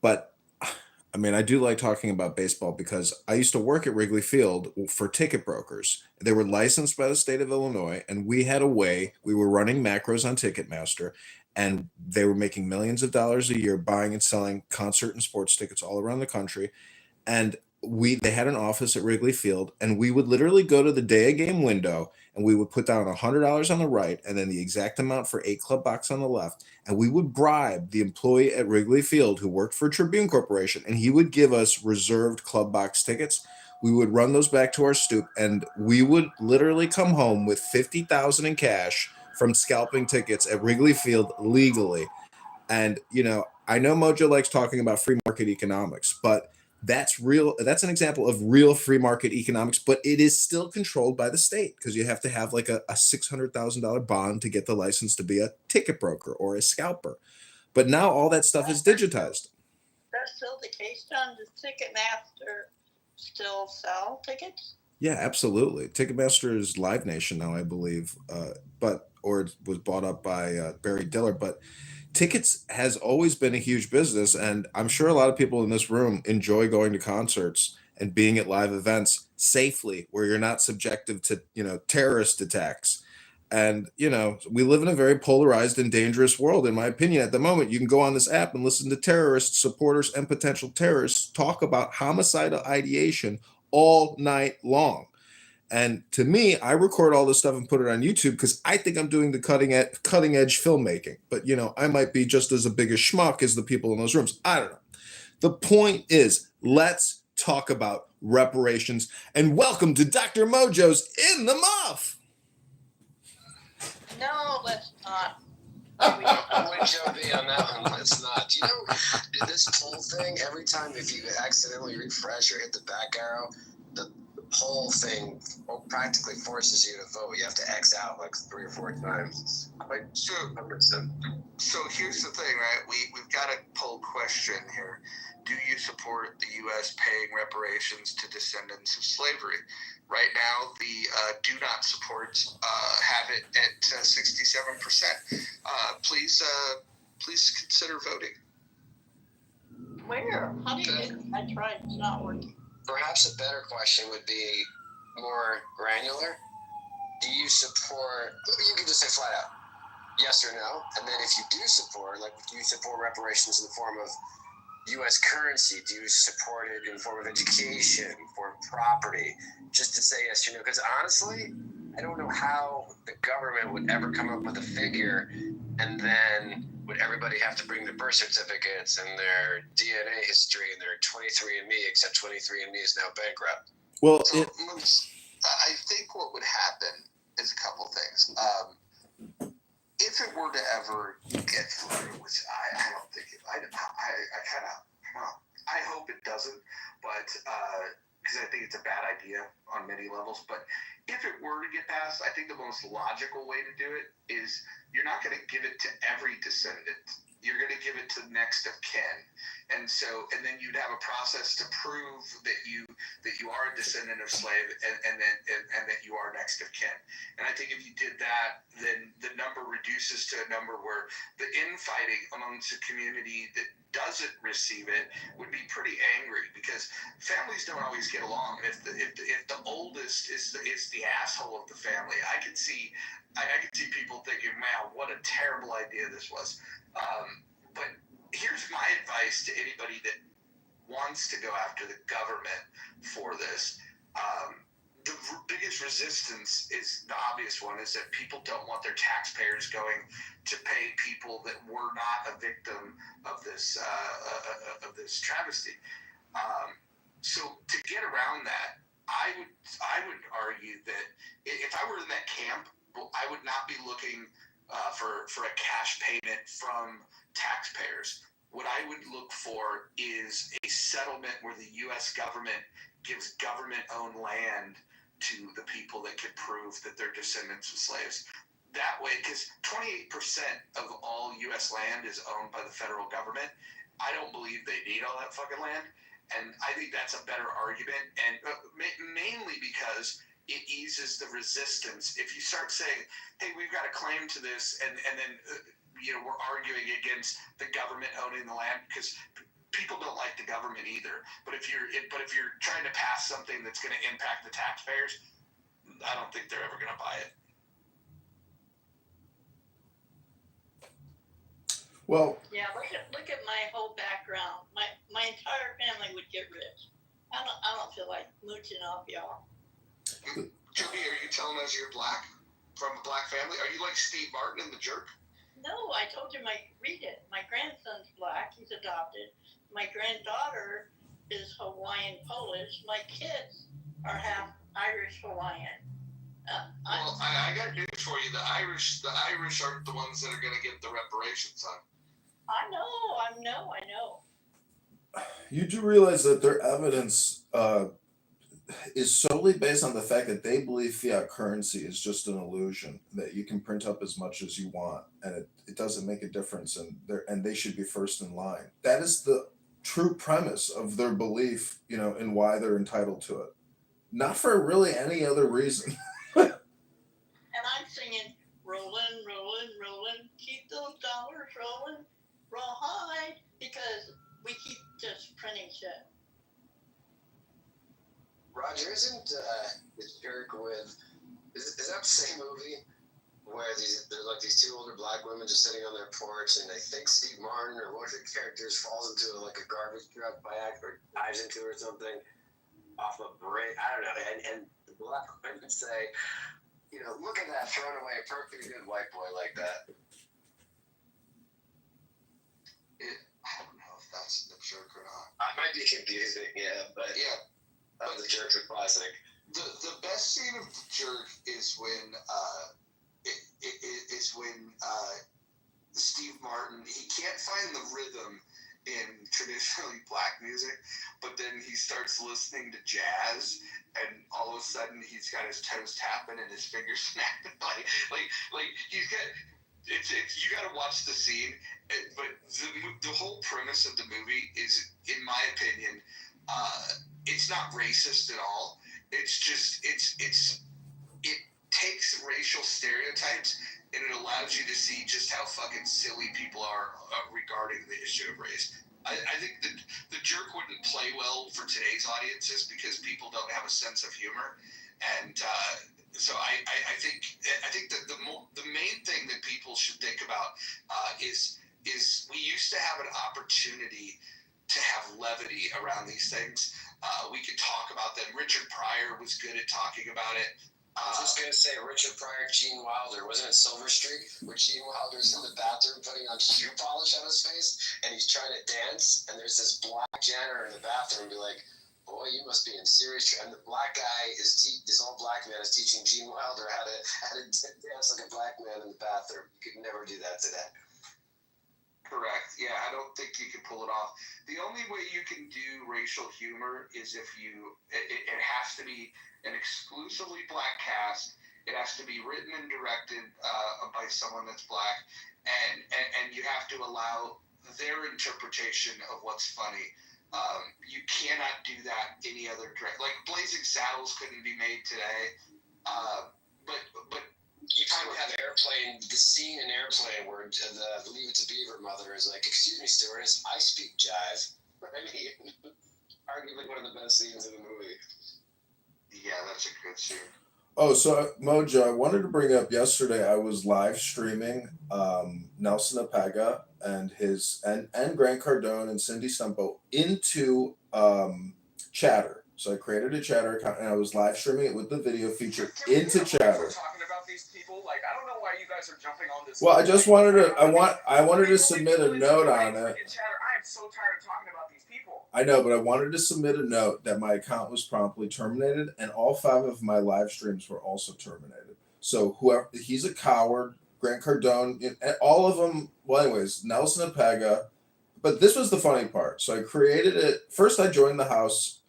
A: but I mean, I do like talking about baseball because I used to work at Wrigley Field for ticket brokers. They were licensed by the state of Illinois, and we were running macros on Ticketmaster, and they were making millions of dollars a year buying and selling concert and sports tickets all around the country. And they had an office at Wrigley Field, and we would literally go to the day of game window, and we would put down $100 on the right and then the exact amount for 8 club box on the left. And we would bribe the employee at Wrigley Field who worked for Tribune Corporation, and he would give us reserved club box tickets. We would run those back to our stoop, and we would literally come home with $50,000 in cash from scalping tickets at Wrigley Field legally. And, I know Mojo likes talking about free market economics, but that's real. That's an example of real free market economics, but it is still controlled by the state because you have to have like a $600,000 bond to get the license to be a ticket broker or a scalper. But now all that stuff is digitized.
L: That's still the case, John? Does Ticketmaster still sell tickets?
A: Yeah, absolutely. Ticketmaster is Live Nation now, I believe, or it was bought up by Barry Diller. But tickets has always been a huge business, and I'm sure a lot of people in this room enjoy going to concerts and being at live events safely, where you're not subjective to terrorist attacks. And we live in a very polarized and dangerous world, in my opinion. At the moment, you can go on this app and listen to terrorist supporters and potential terrorists talk about homicidal ideation all night long. And to me, I record all this stuff and put it on YouTube because I think I'm doing the cutting edge filmmaking. But, you know, I might be just as a big a schmuck as the people in those rooms. I don't know. The point is, let's talk about reparations. And welcome to Dr. Mojo's In the Muff.
L: No, let's not.
M: I'm with Joe B on that one. Let's not. You know, this whole thing, every time if you accidentally refresh or hit the back arrow, the whole thing practically forces you to vote. You have to X out like 3 or 4 times. It's quite cumbersome.
G: So here's the thing, right? We've got a poll question here. Do you support the U.S. paying reparations to descendants of slavery? Right now, the do not support have it at 67%. Please consider voting.
L: Where? How do you get? I tried. It's not working.
M: Perhaps a better question would be more granular. Do you support? You can just say flat out yes or no, and then if you do support, like, do you support reparations in the form of U.S. currency? Do you support it in the form of education, for property? Just to say yes or no, because honestly, I don't know how the government would ever come up with a figure, and then would everybody have to bring their birth certificates and their DNA history and their 23andMe, except 23andMe is now bankrupt.
A: Well,
G: so I think what would happen is a couple things. If it were to ever get through, which I don't think it, I hope it doesn't, but because I think it's a bad idea on many levels. But if it were to get passed, I think the most logical way to do it is you're not going to give it to every descendant. You're going to give it to next of kin, and then you'd have a process to prove that you are a descendant of slave, and that you are next of kin. And I think if you did that, then the number reduces to a number where the infighting amongst a community that doesn't receive it would be pretty angry, because families don't always get along. If the oldest is the asshole of the family, I could see people thinking, man, what a terrible idea this was. But here's my advice to anybody that wants to go after the government for this. The biggest resistance is the obvious one, is that people don't want their taxpayers going to pay people that were not a victim of this travesty. So to get around that, I would argue that if I were in that camp, I would not be looking for a cash payment from taxpayers. What I would look for is a settlement where the U.S. government gives government-owned land to the people that can prove that they're descendants of slaves. That way, because 28% of all U.S. land is owned by the federal government. I don't believe they need all that fucking land, and I think that's a better argument, and mainly because it eases the resistance. If you start saying, hey, we've got a claim to this, and then we're arguing against the government owning the land, because people don't like the government either. But if you're trying to pass something that's going to impact the taxpayers, I don't think they're ever going to buy it.
A: Well,
L: yeah, look at my whole background. My entire family would get rich. I don't feel like mooching off y'all.
G: Jimmy, are you telling us you're black? From a black family? Are you like Steve Martin in The Jerk?
L: No, I told you read it. My grandson's black. He's adopted. My granddaughter is Hawaiian Polish. My kids are half Irish Hawaiian.
G: Well, I got news for you. The Irish aren't the ones that are going to get the reparations, huh?
L: I know.
A: You do realize that their evidence is solely based on the fact that they believe fiat currency is just an illusion, that you can print up as much as you want, and it doesn't make a difference, and they should be first in line. That is the true premise of their belief, in why they're entitled to it. Not for really any other reason.
L: And I'm singing, rollin', rollin', rollin', keep those dollars rollin', roll high, because we keep just printing shit.
M: Roger, isn't The Jerk with, is that the same movie where there's like these two older black women just sitting on their porch, and I think Steve Martin or one of the characters falls into like a garbage truck by accident, or dives into or something off a bridge? I don't know. And
C: black women say, you know, look at that thrown away perfectly good white boy like that.
G: I don't know if that's the jerk or not.
C: I might be confusing, yeah, but the jerk are classic.
G: The best scene of the jerk is when Steve Martin, he can't find the rhythm in traditionally black music, but then he starts listening to jazz, and all of a sudden he's got his toes tapping and his fingers snapping. Like he's got. It's you got to watch the scene, but the whole premise of the movie is, in my opinion, it's not racist at all. It's just it takes racial stereotypes and it allows you to see just how fucking silly people are regarding the issue of race. I think that the jerk wouldn't play well for today's audiences because people don't have a sense of humor, and so I think that the main thing that people should think about is we used to have an opportunity to have levity around these things. We could talk about them. Richard Pryor was good at talking about it.
C: I was just going to say, Richard Pryor, Gene Wilder. Wasn't it Silver Streak where Gene Wilder's in the bathroom putting on shoe polish on his face and he's trying to dance and there's this black janitor in the bathroom be like, boy, you must be in serious trouble. And the black guy this old black man is teaching Gene Wilder how to dance like a black man in the bathroom. You could never do that today.
G: Correct. Yeah, I don't think you can pull it off. The only way you can do racial humor is if it has to be an exclusively black cast. It has to be written and directed by someone that's black, and you have to allow their interpretation of what's funny. You cannot do that any other direct. Like Blazing Saddles couldn't be made today, but.
C: You kind of have the scene in Airplane where the Leave It to Beaver mother is like, excuse me, stewardess, I speak jive. I mean, arguably one of the best scenes in the movie.
G: Yeah, that's a good scene.
A: Oh, so Mojo, I wanted to bring up yesterday. I was live streaming Nelson Apega and Grant Cardone and Cindy Stumpo into Chatter. So I created a Chatter account and I was live streaming it with the video feature into Chatter.
N: Talking about these people, like I don't know why you guys are jumping on this.
A: Well, I just wanted to. I wanted to submit a note on it.
N: I am so tired of talking about these people.
A: I know, but I wanted to submit a note that my account was promptly terminated, and all 5 of my live streams were also terminated. So whoever, he's a coward. Grant Cardone, all of them. Well, anyways, Nelson Apega. But this was the funny part. So I created it. First, I joined the house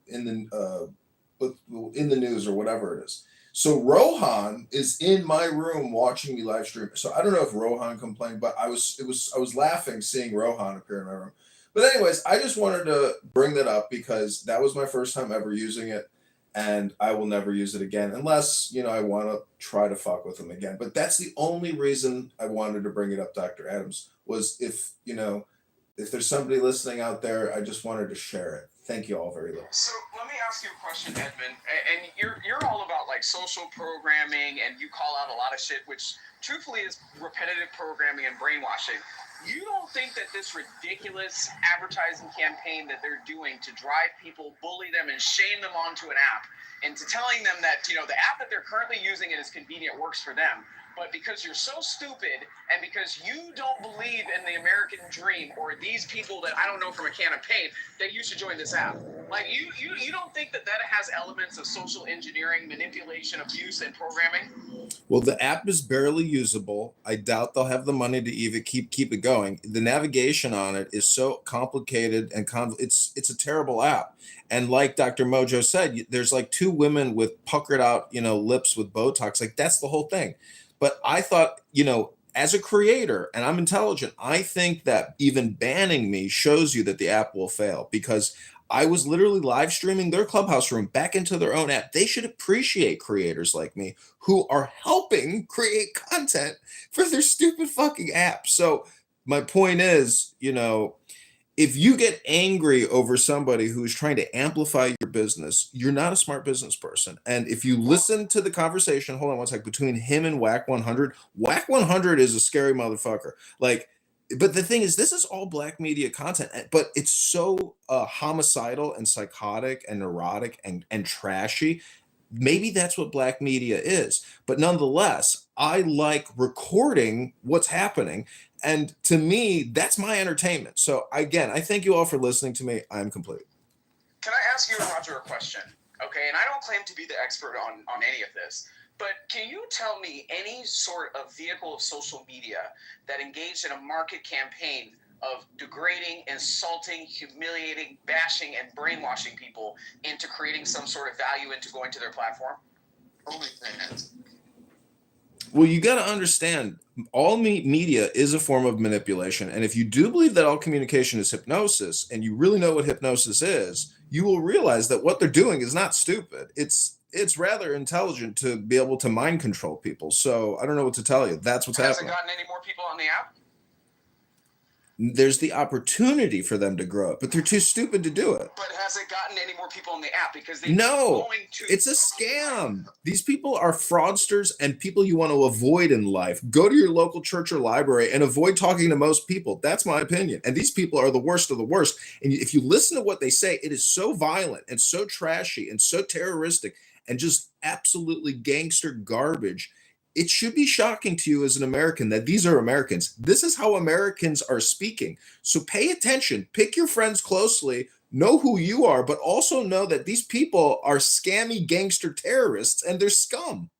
A: in the news or whatever it is. So Rohan is in my room watching me live stream. So I don't know if Rohan complained, but I was laughing seeing Rohan appear in my room. But anyways, I just wanted to bring that up because that was my first time ever using it, and I will never use it again unless I want to try to fuck with him again. But that's the only reason I wanted to bring it up, Dr. Adams, was if there's somebody listening out there, I just wanted to share it. Thank you all very much.
N: So let me ask you a question, Edmund. And you're all about like social programming, and you call out a lot of shit, which truthfully is repetitive programming and brainwashing. You don't think that this ridiculous advertising campaign that they're doing to drive people, bully them, and shame them onto an app, and to telling them that the app that they're currently using it is convenient, works for them, but because you're so stupid and because you don't believe in the American dream or these people that I don't know from a can of paint, that you should join this app. Like you don't think that has elements of social engineering, manipulation, abuse, and programming?
A: Well, the app is barely usable. I doubt they'll have the money to even keep it going. The navigation on it is so complicated and it's a terrible app. And like Dr. Mojo said, there's like 2 women with puckered out, lips with Botox. Like that's the whole thing. But I thought, as a creator, and I'm intelligent, I think that even banning me shows you that the app will fail, because I was literally live streaming their Clubhouse room back into their own app. They should appreciate creators like me who are helping create content for their stupid fucking app. So my point is, if you get angry over somebody who's trying to amplify your business, you're not a smart business person. And if you listen to the conversation, hold on one sec, between him and Whack 100, Whack 100 is a scary motherfucker. But the thing is, this is all black media content, but it's so homicidal and psychotic and neurotic and trashy. maybe that's what black media is. But nonetheless, I like recording what's happening. And to me, that's my entertainment. So again, I thank you all for listening to me. I'm complete.
N: Can I ask you and Roger a question? Okay, and I don't claim to be the expert on any of this, but can you tell me any sort of vehicle of social media that engaged in a market campaign of degrading, insulting, humiliating, bashing, and brainwashing people into creating some sort of value into going to their platform?
C: OnlyFans.
A: Well, you got to understand, all media is a form of manipulation. And if you do believe that all communication is hypnosis, and you really know what hypnosis is, you will realize that what they're doing is not stupid. It's rather intelligent to be able to mind control people. So I don't know what to tell you. That's what's
N: Has it
A: happening.
N: gotten any more people on the app?
A: There's the opportunity for them to grow up, but they're too stupid to do it.
N: But has it gotten any more people on the app? Because they
A: No,
N: going to
A: it's a scam. These people are fraudsters and people you want to avoid in life. Go to your local church or library and avoid talking to most people. That's my opinion. And these people are the worst of the worst. And if you listen to what they say, it is so violent and so trashy and so terroristic and just absolutely gangster garbage. It should be shocking to you as an American that these are Americans. This is how Americans are speaking. So pay attention, pick your friends closely, know who you are, but also know that these people are scammy gangster terrorists and they're scum.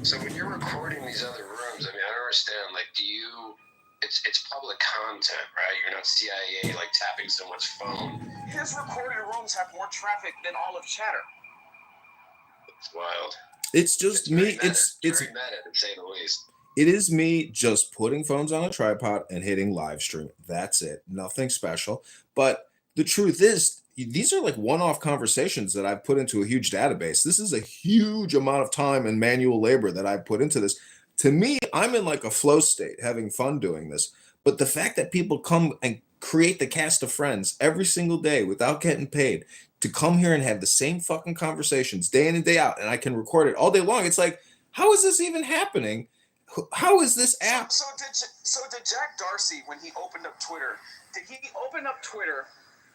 M: So when you're recording these other rooms, I mean, I don't understand. Like, it's public content, right? You're not CIA like tapping someone's phone.
N: His recorded rooms have more traffic than all of Chatter.
M: It's wild.
A: It's just me.
M: It's very meta, to say the least.
A: It is me just putting phones on a tripod and hitting live stream. That's it. Nothing special. But the truth is, these are like one-off conversations that I've put into a huge database. This is a huge amount of time and manual labor that I've put into this. To me, I'm in like a flow state, having fun doing this. But the fact that people come and create the cast of friends every single day without getting paid to come here and have the same fucking conversations day in and day out, and I can record it all day long. It's like, how is this even happening? How is this app?
N: So did Jack Dorsey, when he opened up Twitter, did he open up Twitter,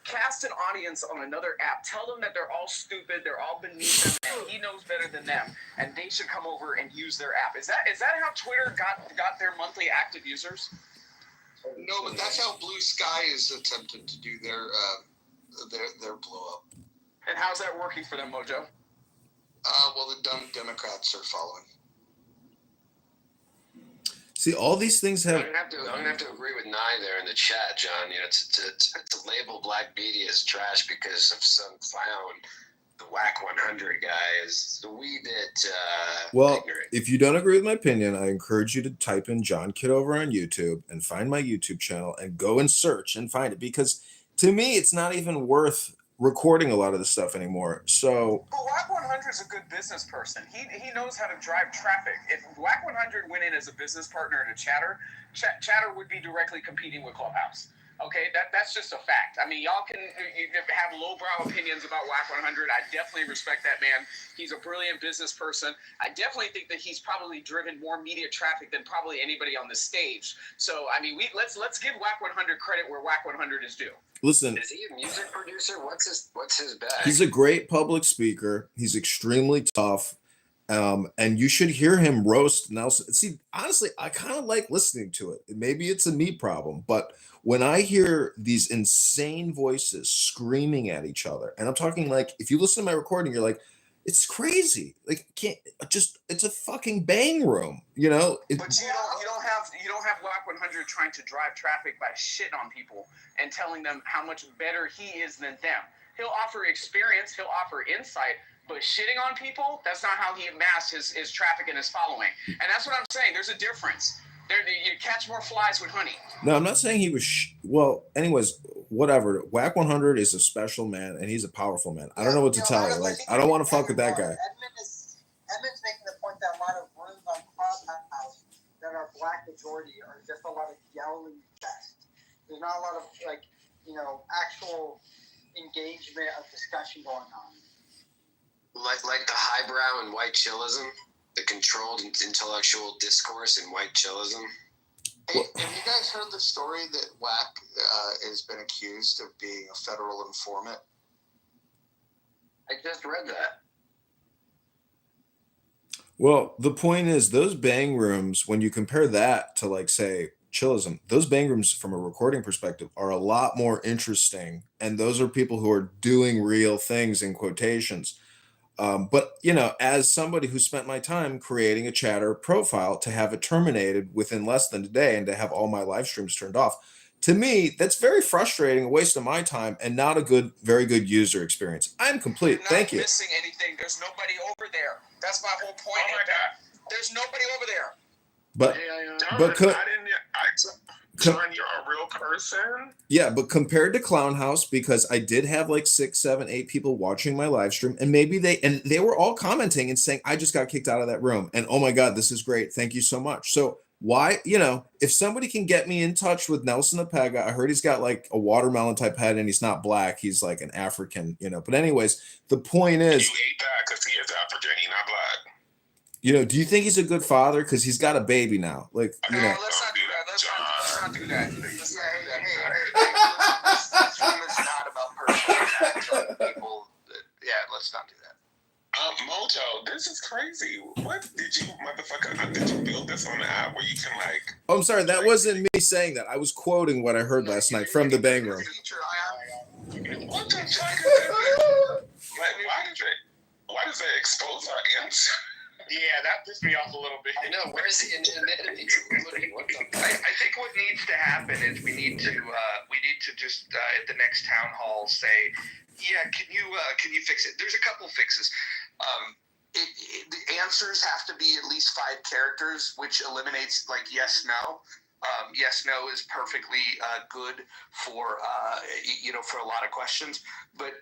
N: cast an audience on another app, tell them that they're all stupid, they're all beneath him, and he knows better than them, and they should come over and use their app? Is that how Twitter got their monthly active users?
G: No, but that's how Blue Sky is attempting to do their blow up.
N: And how's that working for them, Mojo?
G: Well, the dumb Democrats are following.
A: See, all these things have.
M: I'm gonna have to agree with Nye there in the chat, John. You know, to label black media as trash because of some clown, the Whack 100 guy, is a wee bit
A: Well,
M: ignorant.
A: if you don't agree with my opinion, I encourage you to type in John Kitover on YouTube and find my YouTube channel and go and search and find it, because to me, it's not even worth recording a lot of this stuff anymore. So,
N: but Whack 100 is a good business person. He knows how to drive traffic. If Whack 100 went in as a business partner in a Chatter would be directly competing with Clubhouse. Okay, that's just a fact. I mean, y'all can have lowbrow opinions about Whack 100. I definitely respect that man. He's a brilliant business person. I definitely think that he's probably driven more media traffic than probably anybody on the stage. So, I mean, let's give Whack 100 credit where Whack 100 is due.
A: listen,
M: Is he a music producer? What's his bag?
A: he's a great public speaker. He's extremely tough. And you should hear him roast Nelson. See, honestly, I kind of like listening to it. Maybe it's a me problem, but when I hear these insane voices screaming at each other, and I'm talking like, if you listen to my recording, you're like, it's crazy. Like, it's a fucking bang room, you know?
N: But you don't have Whack 100 trying to drive traffic by shit on people and telling them how much better he is than them. He'll offer experience, he'll offer insight, but shitting on people, that's not how he amassed his traffic and his following. And that's what I'm saying. There's a difference. You catch more flies with honey.
A: No, I'm not saying he was. Well, anyways, whatever. Whack 100 is a special man, and he's a powerful man. I don't know what to tell you. Like, I don't want to fuck with that guy.
O: Edmund's making the point that a lot of rooms on Clubhouse that are black majority are just a lot of yelling fest. There's not a lot of actual engagement of discussion going on.
M: Like the highbrow and white chillism, the controlled intellectual discourse and white chillism.
G: Hey, have you guys heard the story that Whack has been accused of being a federal informant?
M: I just read that.
A: Well, the point is, those bang rooms, when you compare that to, like, say, chillism, those bang rooms from a recording perspective are a lot more interesting. And those are people who are doing real things in quotations. But, as somebody who spent my time creating a chatter profile to have it terminated within less than a day and to have all my live streams turned off, to me, that's very frustrating, a waste of my time, and not a very good user experience. I'm complete.
N: You're not
A: Thank you.
N: missing anything. There's nobody over there. That's my whole point. Oh my God. There's nobody over there.
A: But,
P: John, you're a real person.
A: Yeah, but compared to Clown House, because I did have like 6, 7, 8 people watching my live stream, and they were all commenting and saying, I just got kicked out of that room. And oh my God, this is great. Thank you so much. So why, if somebody can get me in touch with Nelson Apega, I heard he's got like a watermelon type head and he's not black. He's like an African, But anyways, the point is,
P: you ate that because he is African, he's not black.
A: Do you think he's a good father? Because he's got a baby now. Like,
N: Let's not do that. Let's not do that.
C: This room is not about personal attacks on people. Yeah, let's not do that.
P: Mojo, this is crazy. What did you build this on the app where you can like?
A: Oh, I'm sorry, that wasn't me saying that. I was quoting what I heard last night from the bang room.
P: What the fuck is this? Like, why does it expose our answer?
Q: Yeah, that pissed me off a little bit.
M: I know. Where's the anonymity?
Q: I think what needs to happen is we need to just at the next town hall say, yeah, can you fix it? There's a couple fixes.
C: The answers have to be at least 5 characters, which eliminates like yes, no. Yes, no is perfectly good for for a lot of questions, but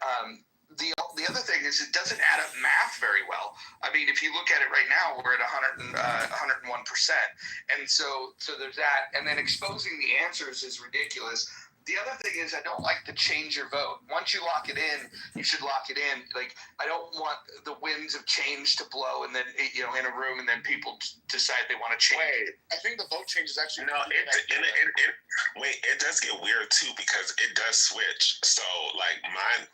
C: the other thing is it doesn't add up math very well. I mean, if you look at it right now, we're at 101%, and so there's that, and then exposing the answers is ridiculous. The other thing is I don't like to change your vote. Once you lock it in, you should lock it in. Like, I don't want the winds of change to blow and then, in a room and then people decide they want to change.
Q: Wait, I think the vote change is actually...
P: No, it does get weird too because it does switch. So, like,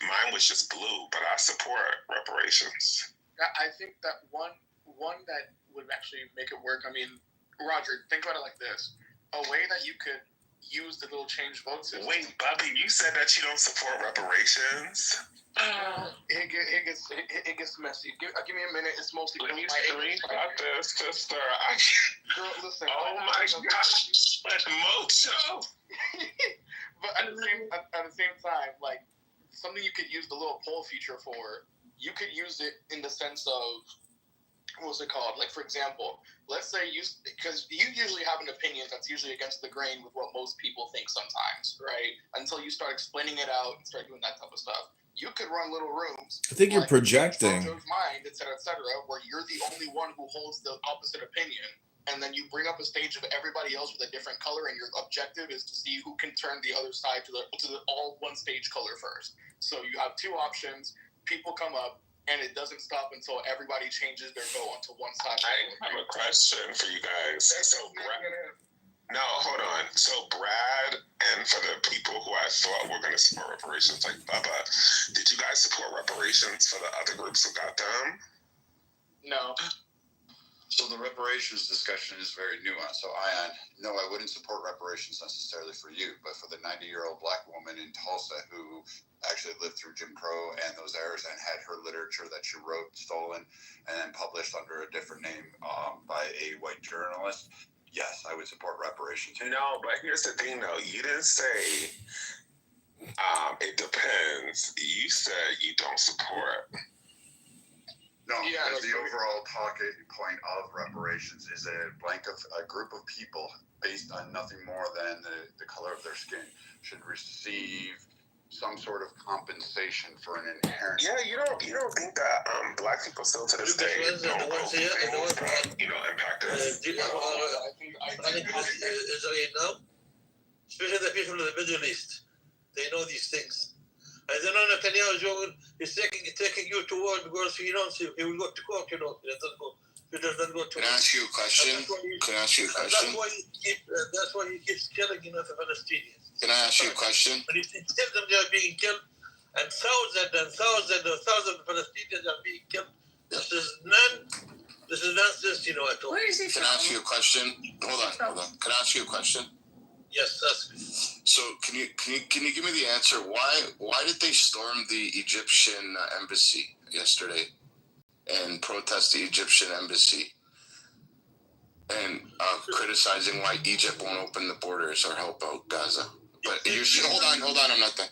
P: mine was just blue, but I support reparations.
Q: I think that one that would actually make it work, I mean, Roger, think about it like this. A way that you could use the little change vote system.
P: Wait, Bobby, you said that you don't support reparations?
Q: It gets messy. Give me a minute. It's mostly
P: when you screenshot this, sister.
Q: Girl, listen.
P: Oh my gosh, Mojo.
Q: But at the same time, like something you could use the little poll feature for. You could use it in the sense of, what's it called? Like, for example, let's say because you usually have an opinion that's usually against the grain with what most people think sometimes, right? Until you start explaining it out and start doing that type of stuff. You could run little rooms.
A: I think you're projecting.
Q: Mind, et cetera, where you're the only one who holds the opposite opinion. And then you bring up a stage of everybody else with a different color, and your objective is to see who can turn the other side to the all one stage color first. So you have 2 options. People come up, and it doesn't stop until everybody changes their vote onto one side.
P: I have a question for you guys. So, no, hold on. So, Brad, and for the people who I thought were going to support reparations, like Bubba, did you guys support reparations for the other groups who got them?
Q: No.
R: So the reparations discussion is very nuanced. So no, I wouldn't support reparations necessarily for you, but for the 90-year-old black woman in Tulsa who actually lived through Jim Crow and those eras and had her literature that she wrote stolen and then published under a different name by a white journalist. Yes, I would support reparations.
P: No, but here's the thing though. You didn't say it depends. You said you don't support.
R: No, because the overall talking point of reparations is a group of people based on nothing more than the color of their skin should receive some sort of compensation for an inherent.
P: Yeah, you don't think that black people still to this day don't go through things impacted.
S: I think Israel now, especially the people in the Middle East, they know these things. And then Netanyahu is taking you to war because he knows he will go to court. He doesn't go to.
R: Can I ask you a question?
S: That's why he keeps killing the Palestinians.
R: Can I ask you a question?
S: When he tells them they are being killed, and thousands of Palestinians are being killed, this is This is not just, at all.
L: Where is he
T: Can
L: from?
T: I ask you a question? Hold on. Can I ask you a question?
S: Yes, ask me.
T: So can you give me the answer? Why did they storm the Egyptian embassy yesterday and protest the Egyptian embassy and criticizing why Egypt won't open the borders or help out Gaza? But you're hold on, I'm not done.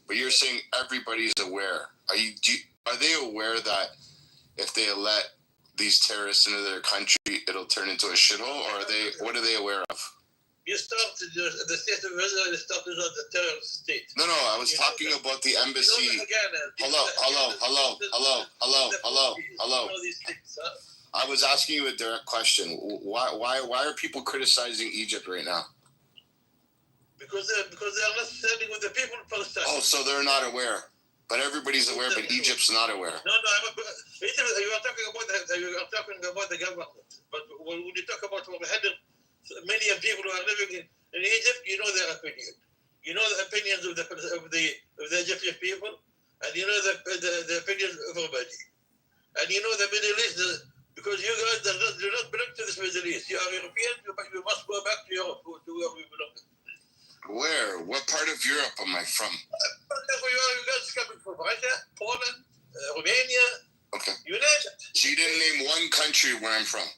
T: But you're saying everybody's aware. Are they aware that if they let these terrorists into their country, it'll turn into a shithole, or what are they aware of?
S: You started the state of Israel started on the terrorist state.
T: No, I was talking about the embassy. Hello. I was asking you a direct question. Why are people criticizing Egypt right now?
S: Because they are not standing with the people of Palestine.
T: Oh, so they're not aware. But everybody's aware, but Egypt's not aware.
S: No, you are talking about the government. But when you talk about many people who are living in Egypt, you know their opinion. You know the opinions of the Egyptian people, and you know the opinions of everybody. And you know the Middle East, because you guys do not belong to this Middle East. You are Europeans, you must go back to Europe, to where we belong.
T: Where? What part of Europe am I from?
S: You guys coming from Russia, Poland, Romania,
T: okay.
S: You name it.
T: So you didn't name one country where I'm from?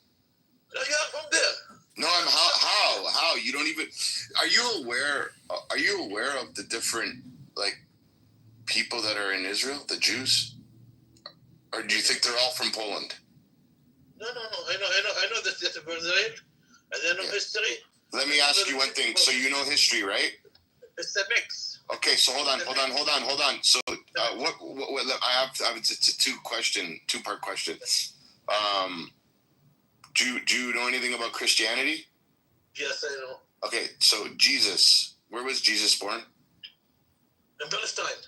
S: No, you are from there.
T: No, I'm how? You don't even. Are you aware of the different people that are in Israel, the Jews, or do you think they're all from Poland?
S: No. I know the state of Israel, and I know history.
T: Let me ask you one thing. So you know history, right?
S: It's a mix.
T: Okay, so hold on. So I have it's a two-part question. Do you know anything about Christianity?
S: Yes, I know.
T: Okay, so Jesus, where was Jesus born?
S: In Palestine.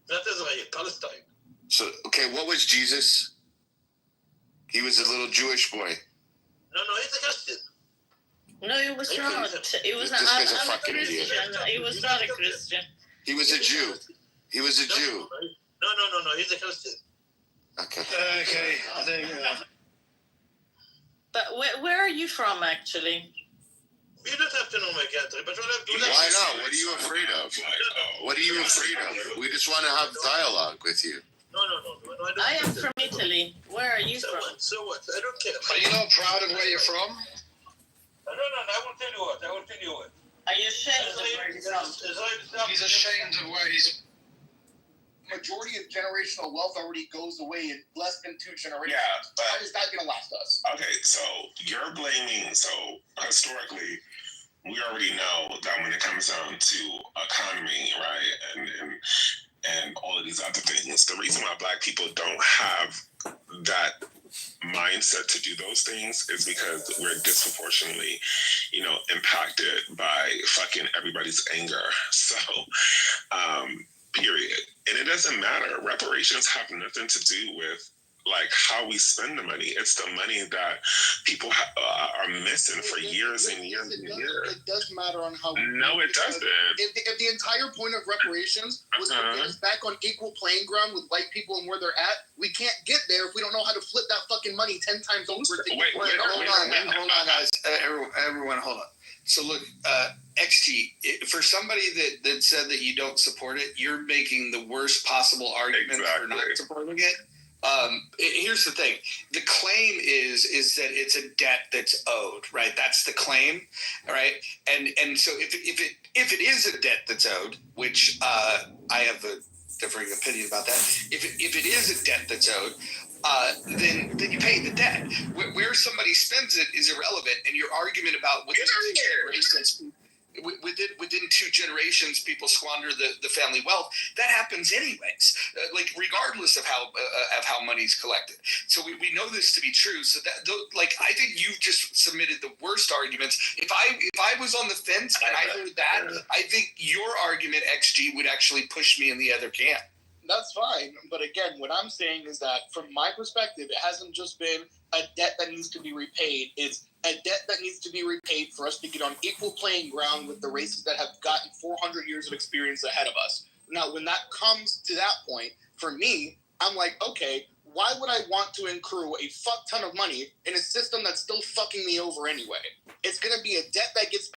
S: Not Israel, Palestine.
T: So, okay, what was Jesus? He was a little Jewish boy.
S: No, he's a Christian.
L: No, he was not. He was not.
T: This guy's a
L: I'm
T: fucking
L: a Christian.
T: idiot.
L: He was not a Christian.
T: He was a Jew. He was a Jew.
S: No, he's a Christian.
T: Okay.
K: Okay.
L: But where are you from, actually?
S: You don't have to know my country, but
T: why not? What are you afraid of? What are you afraid of? We just want to have dialogue with you.
S: No,
L: I am from Italy. Where are you from?
S: So what? I don't care.
Q: Are you not proud of where you're from?
S: No, I will tell you what.
L: Are you ashamed of where you're from?
Q: He's ashamed of where he's. Majority of generational wealth already goes away in less than 2 generations.
P: Yeah, but
Q: how is that going to last us?
P: Okay, so you're blaming. So historically, we already know that when it comes down to economy, right, and all of these other things, the reason why Black people don't have that mindset to do those things is because we're disproportionately, impacted by fucking everybody's anger. So, period. And it doesn't matter. Reparations have nothing to do with how we spend the money. It's the money that people are missing for years and years and years.
Q: It does matter on how.
P: No, it doesn't.
Q: If the entire point of reparations was to get us back on equal playing ground with white people and where they're at, we can't get there if we don't know how to flip that fucking money 10 times over.
U: Hold on, guys. Everyone, hold on. So look, XT, for somebody that said that you don't support it, you're making the worst possible argument for not supporting it. Here's the thing. The claim is that it's a debt that's owed, right? That's the claim, right? And so if it is a debt that's owed, which I have a differing opinion about that. If it is a debt that's owed, then you pay the debt. Where somebody spends it is irrelevant, and your argument about within 2 generations people squander the family wealth, that happens anyways, regardless of how money's collected. So we know this to be true. So that I think you've just submitted the worst arguments. If I was on the fence and I heard that, I think your argument, XG, would actually push me in the other camp.
Q: That's fine, but again, what I'm saying is that from my perspective, it hasn't just been a debt that needs to be repaid. It's a debt that needs to be repaid for us to get on equal playing ground with the races that have gotten 400 years of experience ahead of us. Now, when that comes to that point, for me, I'm like, okay,
H: why would I want to accrue a fuck ton of money in a system that's still fucking me over anyway? It's going to be a debt that gets